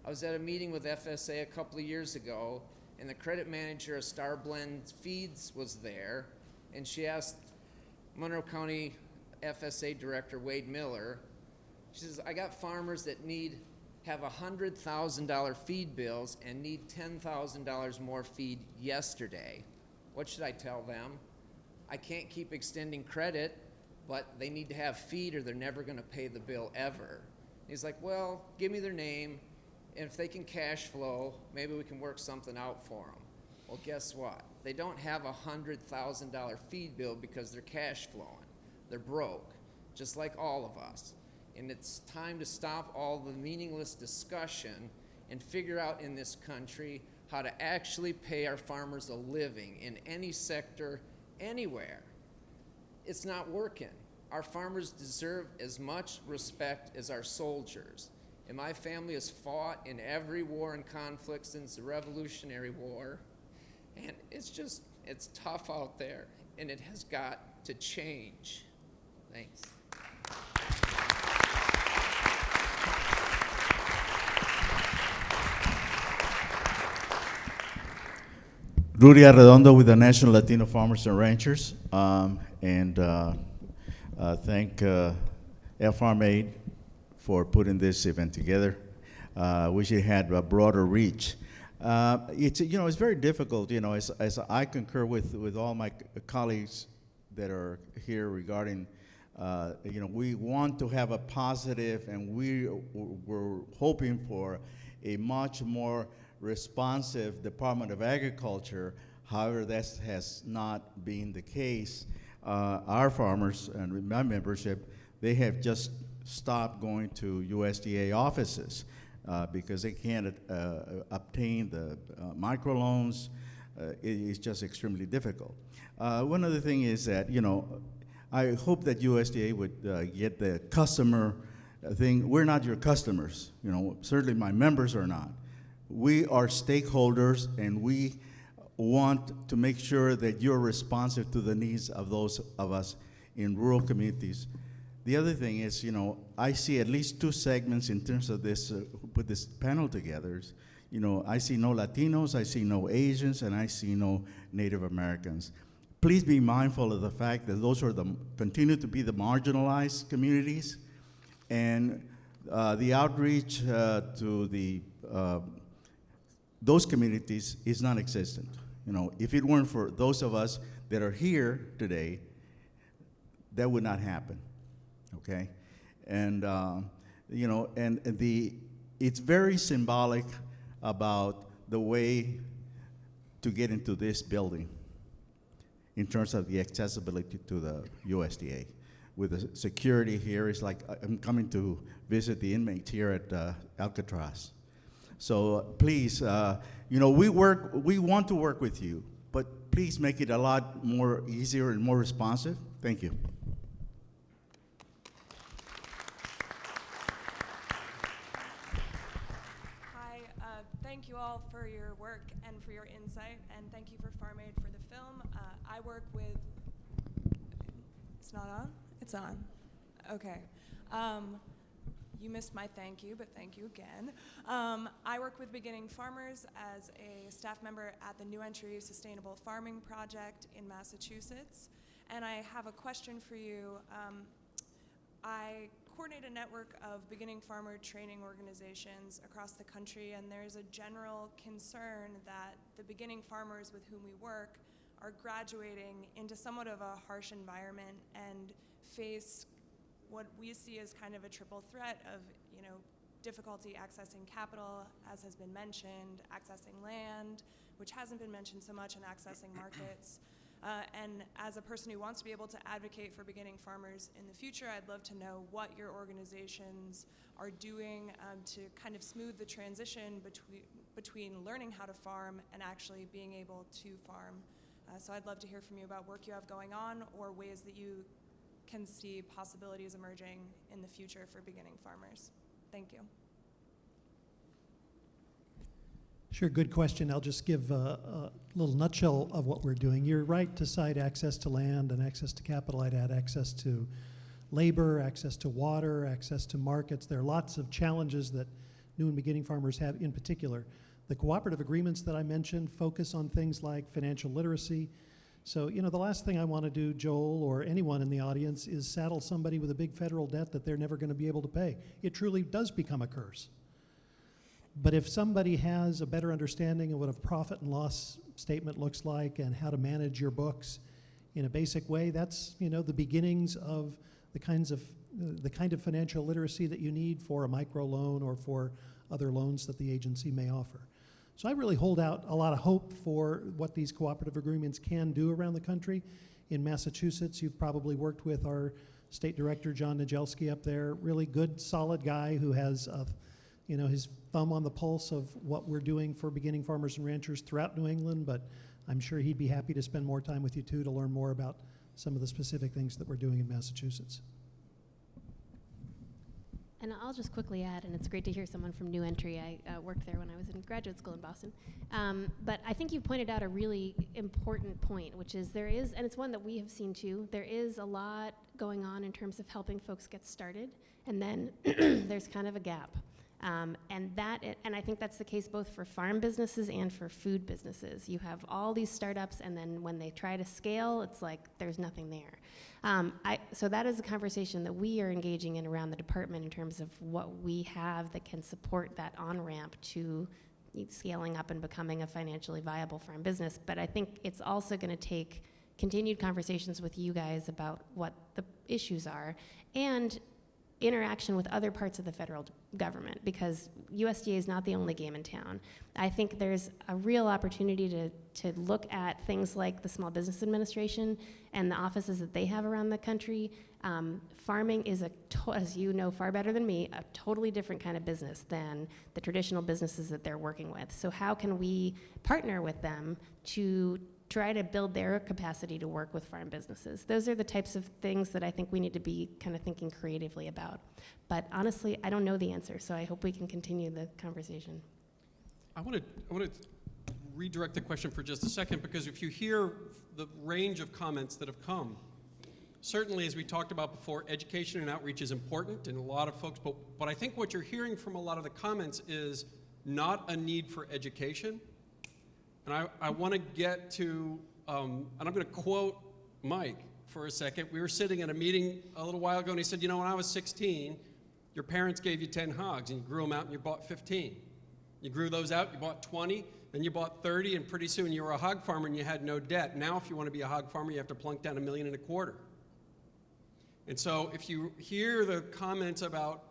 I was at a meeting with FSA a couple of years ago, and the credit manager of Star Blend Feeds was there, and she asked Monroe County FSA Director Wade Miller, she says, I got farmers that have $100,000 feed bills and need $10,000 more feed yesterday. What should I tell them? I can't keep extending credit, but they need to have feed or they're never going to pay the bill ever. He's like, well, give me their name, and if they can cash flow, maybe we can work something out for them. Well, guess what? They don't have a $100,000 feed bill because they're cash flowing. They're broke, just like all of us. And it's time to stop all the meaningless discussion and figure out in this country how to actually pay our farmers a living in any sector, anywhere. It's not working. Our farmers deserve as much respect as our soldiers. And my family has fought in every war and conflict since the Revolutionary War. And it's tough out there, and it has got to change. Thanks. Rudy Arredondo with the National Latino Farmers and Ranchers, thank Farm Aid for putting this event together. Wish it had a broader reach. It's very difficult, as I concur with all my colleagues that are here regarding, we want to have a positive, and we're hoping for a much more responsive Department of Agriculture. However, that has not been the case. Our farmers and my membership, they have just stopped going to USDA offices because they can't obtain the microloans. It's just extremely difficult. One other thing is that, I hope that USDA would get the customer thing. We're not your customers. Certainly my members are not. We are stakeholders, and we want to make sure that you're responsive to the needs of those of us in rural communities. The other thing is, I see at least two segments in terms of this, put this panel together. I see no Latinos, I see no Asians, and I see no Native Americans. Please be mindful of the fact that those are continue to be the marginalized communities, and the outreach to those communities is non-existent. If it weren't for those of us that are here today, that would not happen, okay? And, it's very symbolic about the way to get into this building in terms of the accessibility to the USDA. With the security here, it's like I'm coming to visit the inmates here at Alcatraz. So please, we want to work with you, but please make it a lot more easier and more responsive. Thank you. Hi, thank you all for your work and for your insight, and thank you for Farm Aid for the film. I work with, it's not on? It's on. Okay. You missed my thank you, but thank you again. I work with Beginning Farmers as a staff member at the New Entry Sustainable Farming Project in Massachusetts. And I have a question for you. I coordinate a network of beginning farmer training organizations across the country, and there's a general concern that the beginning farmers with whom we work are graduating into somewhat of a harsh environment and face what we see as kind of a triple threat of, difficulty accessing capital, as has been mentioned, accessing land, which hasn't been mentioned so much, and accessing markets. And as a person who wants to be able to advocate for beginning farmers in the future, I'd love to know what your organizations are doing to kind of smooth the transition between learning how to farm and actually being able to farm. So I'd love to hear from you about work you have going on or ways that you can see possibilities emerging in the future for beginning farmers. Thank you. Sure, good question. I'll just give a little nutshell of what we're doing. You're right to cite access to land and access to capital. I'd add access to labor, access to water, access to markets. There are lots of challenges that new and beginning farmers have in particular. The cooperative agreements that I mentioned focus on things like financial literacy. So, the last thing I want to do, Joel, or anyone in the audience, is saddle somebody with a big federal debt that they're never going to be able to pay. It truly does become a curse. But if somebody has a better understanding of what a profit and loss statement looks like and how to manage your books in a basic way, that's, the beginnings of the kind of financial literacy that you need for a microloan or for other loans that the agency may offer. So I really hold out a lot of hope for what these cooperative agreements can do around the country. In Massachusetts, you've probably worked with our state director, John Nijelski, up there. Really good, solid guy who has his thumb on the pulse of what we're doing for beginning farmers and ranchers throughout New England, but I'm sure he'd be happy to spend more time with you too to learn more about some of the specific things that we're doing in Massachusetts. And I'll just quickly add, and it's great to hear someone from New Entry. I worked there when I was in graduate school in Boston. But I think you pointed out a really important point, which is there is, and it's one that we have seen too, there is a lot going on in terms of helping folks get started, and then there's kind of a gap. And I think that's the case both for farm businesses and for food businesses. You have all these startups, and then when they try to scale, it's like there's nothing there. So that is a conversation that we are engaging in around the department in terms of what we have that can support that on-ramp to scaling up and becoming a financially viable farm business. But I think it's also going to take continued conversations with you guys about what the issues are and interaction with other parts of the federal government, because USDA is not the only game in town. I think there's a real opportunity to look at things like the Small Business Administration and the offices that they have around the country. Farming is, as you know far better than me, a totally different kind of business than the traditional businesses that they're working with. So how can we partner with them to try to build their capacity to work with farm businesses? Those are the types of things that I think we need to be kind of thinking creatively about. But honestly, I don't know the answer, so I hope we can continue the conversation. I want to redirect the question for just a second, because if you hear the range of comments that have come, certainly, as we talked about before, education and outreach is important, and a lot of folks, but I think what you're hearing from a lot of the comments is not a need for education. And I want to get to, and I'm going to quote Mike for a second. We were sitting at a meeting a little while ago, and he said, when I was 16, your parents gave you 10 hogs, and you grew them out, and you bought 15. You grew those out, you bought 20, then you bought 30, and pretty soon you were a hog farmer, and you had no debt. Now, if you want to be a hog farmer, you have to plunk down $1.25 million. And so if you hear the comments about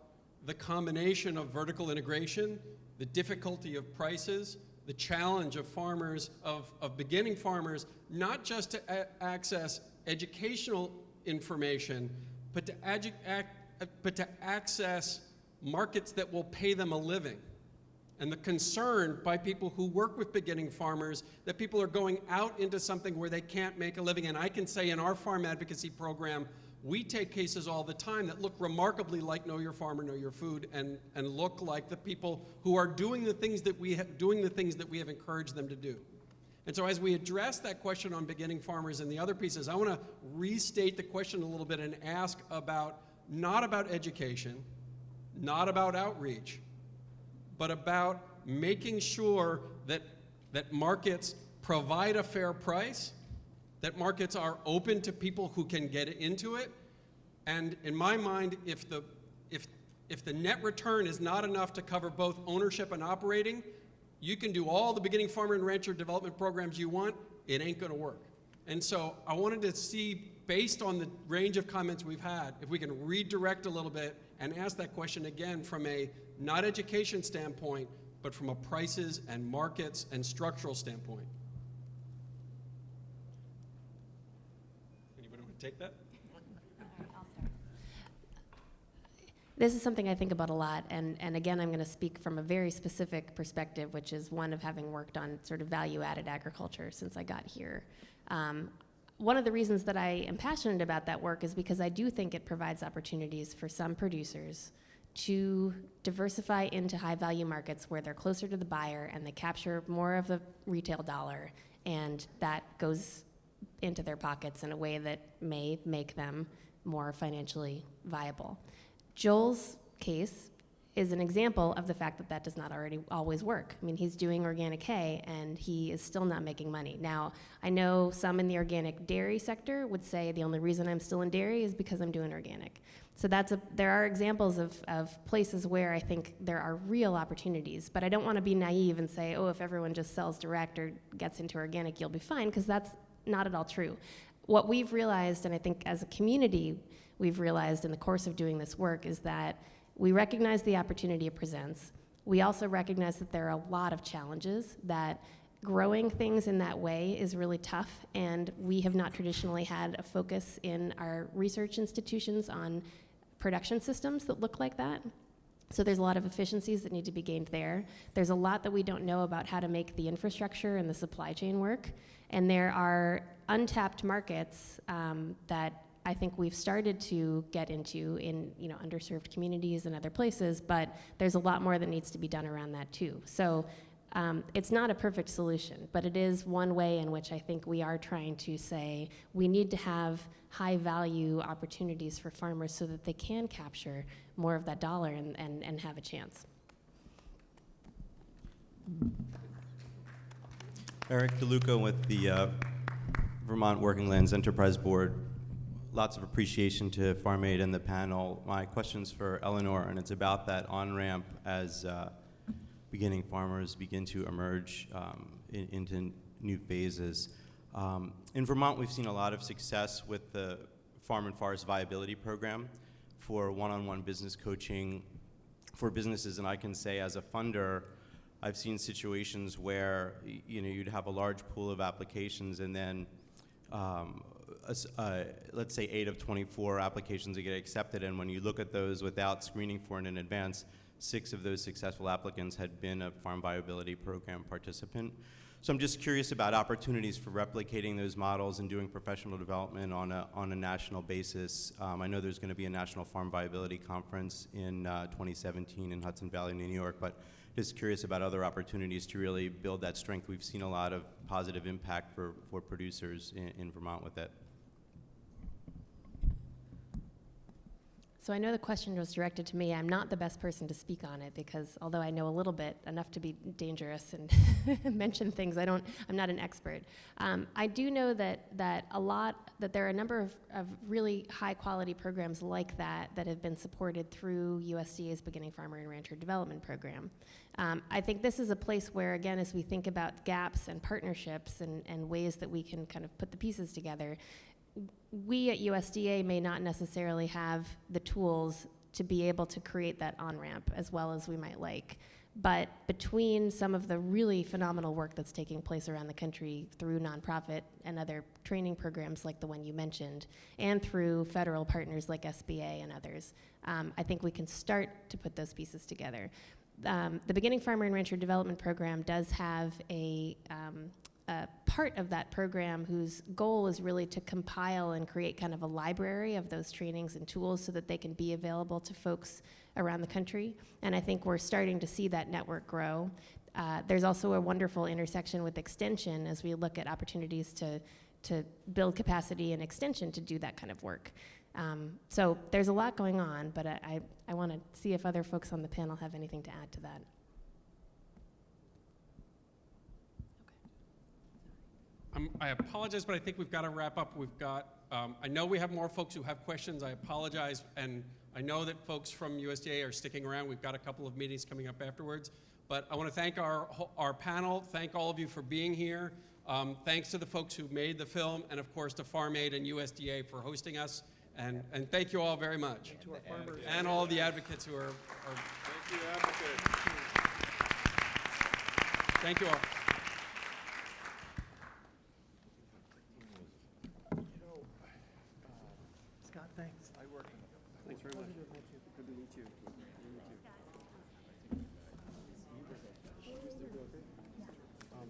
the combination of vertical integration, the difficulty of prices, the challenge of farmers, of beginning farmers, not just to access educational information, but to access markets that will pay them a living. And the concern by people who work with beginning farmers that people are going out into something where they can't make a living. And I can say in our farm advocacy program, we take cases all the time that look remarkably like Know Your Farmer, Know Your Food, and look like the people who are doing the things that we have encouraged them to do. And so as we address that question on beginning farmers and the other pieces, I want to restate the question a little bit and ask about, not about education, not about outreach, but about making sure that markets provide a fair price, that markets are open to people who can get into it. And in my mind, if the net return is not enough to cover both ownership and operating, you can do all the beginning farmer and rancher development programs you want, it ain't gonna work. And so I wanted to see, based on the range of comments we've had, if we can redirect a little bit and ask that question again from a not education standpoint, but from a prices and markets and structural standpoint. Anybody want to take that? I'll start. This is something I think about a lot, and again, I'm going to speak from a very specific perspective, which is one of having worked on sort of value-added agriculture since I got here. One of the reasons that I am passionate about that work is because I do think it provides opportunities for some producers to diversify into high-value markets where they're closer to the buyer and they capture more of the retail dollar, and that goes into their pockets in a way that may make them more financially viable. Joel's case is an example of the fact that that does not always work. I mean, he's doing organic hay and he is still not making money. Now, I know some in the organic dairy sector would say the only reason I'm still in dairy is because I'm doing organic. So there are examples of places where I think there are real opportunities, but I don't want to be naive and say, oh, if everyone just sells direct or gets into organic, you'll be fine, because that's not at all true. What we've realized, and I think as a community we've realized in the course of doing this work, is that we recognize the opportunity it presents. We also recognize that there are a lot of challenges, that growing things in that way is really tough, and we have not traditionally had a focus in our research institutions on production systems that look like that. So there's a lot of efficiencies that need to be gained there. There's a lot that we don't know about how to make the infrastructure and the supply chain work. And there are untapped markets that I think we've started to get into in underserved communities and other places, but there's a lot more that needs to be done around that too. So it's not a perfect solution, but it is one way in which I think we are trying to say we need to have high value opportunities for farmers so that they can capture more of that dollar and have a chance. Eric DeLuca with the Vermont Working Lands Enterprise Board. Lots of appreciation to Farm Aid and the panel. My question's for Eleanor, and it's about that on-ramp as beginning farmers begin to emerge into new phases. In Vermont, we've seen a lot of success with the Farm and Forest Viability Program for one-on-one business coaching for businesses, and I can say as a funder, I've seen situations where you'd have a large pool of applications, and then let's say 8 of 24 applications that get accepted, and when you look at those without screening for it in advance, 6 of those successful applicants had been a Farm Viability Program participant. So I'm just curious about opportunities for replicating those models and doing professional development on a national basis. I know there's going to be a National Farm Viability Conference in 2017 in Hudson Valley, New York, but just curious about other opportunities to really build that strength. We've seen a lot of positive impact for producers in Vermont with it. So I know the question was directed to me. I'm not the best person to speak on it because although I know a little bit, enough to be dangerous and mention things, I'm not an expert. I do know that there are a number of really high quality programs like that have been supported through USDA's Beginning Farmer and Rancher Development Program. I think this is a place where, again, as we think about gaps and partnerships and ways that we can kind of put the pieces together, we at USDA may not necessarily have the tools to be able to create that on-ramp as well as we might like. But between some of the really phenomenal work that's taking place around the country through nonprofit and other training programs like the one you mentioned, and through federal partners like SBA and others, I think we can start to put those pieces together. The Beginning Farmer and Rancher Development Program does have a part of that program whose goal is really to compile and create kind of a library of those trainings and tools so that they can be available to folks around the country. And I think we're starting to see that network grow. There's also a wonderful intersection with extension as we look at opportunities to build capacity and extension to do that kind of work. So there's a lot going on, but I want to see if other folks on the panel have anything to add to that. I apologize, but I think we've got to wrap up. We've got, I know we have more folks who have questions. I apologize, and I know that folks from USDA are sticking around. We've got a couple of meetings coming up afterwards. But I want to thank our panel, thank all of you for being here. Thanks to the folks who made the film, and of course to Farm Aid and USDA for hosting us. And thank you all very much. And to our farmers. And all of the advocates who are Thank you, advocates. Thank you all. Scott, thanks. Thanks very much. Good to meet you. Good to meet you.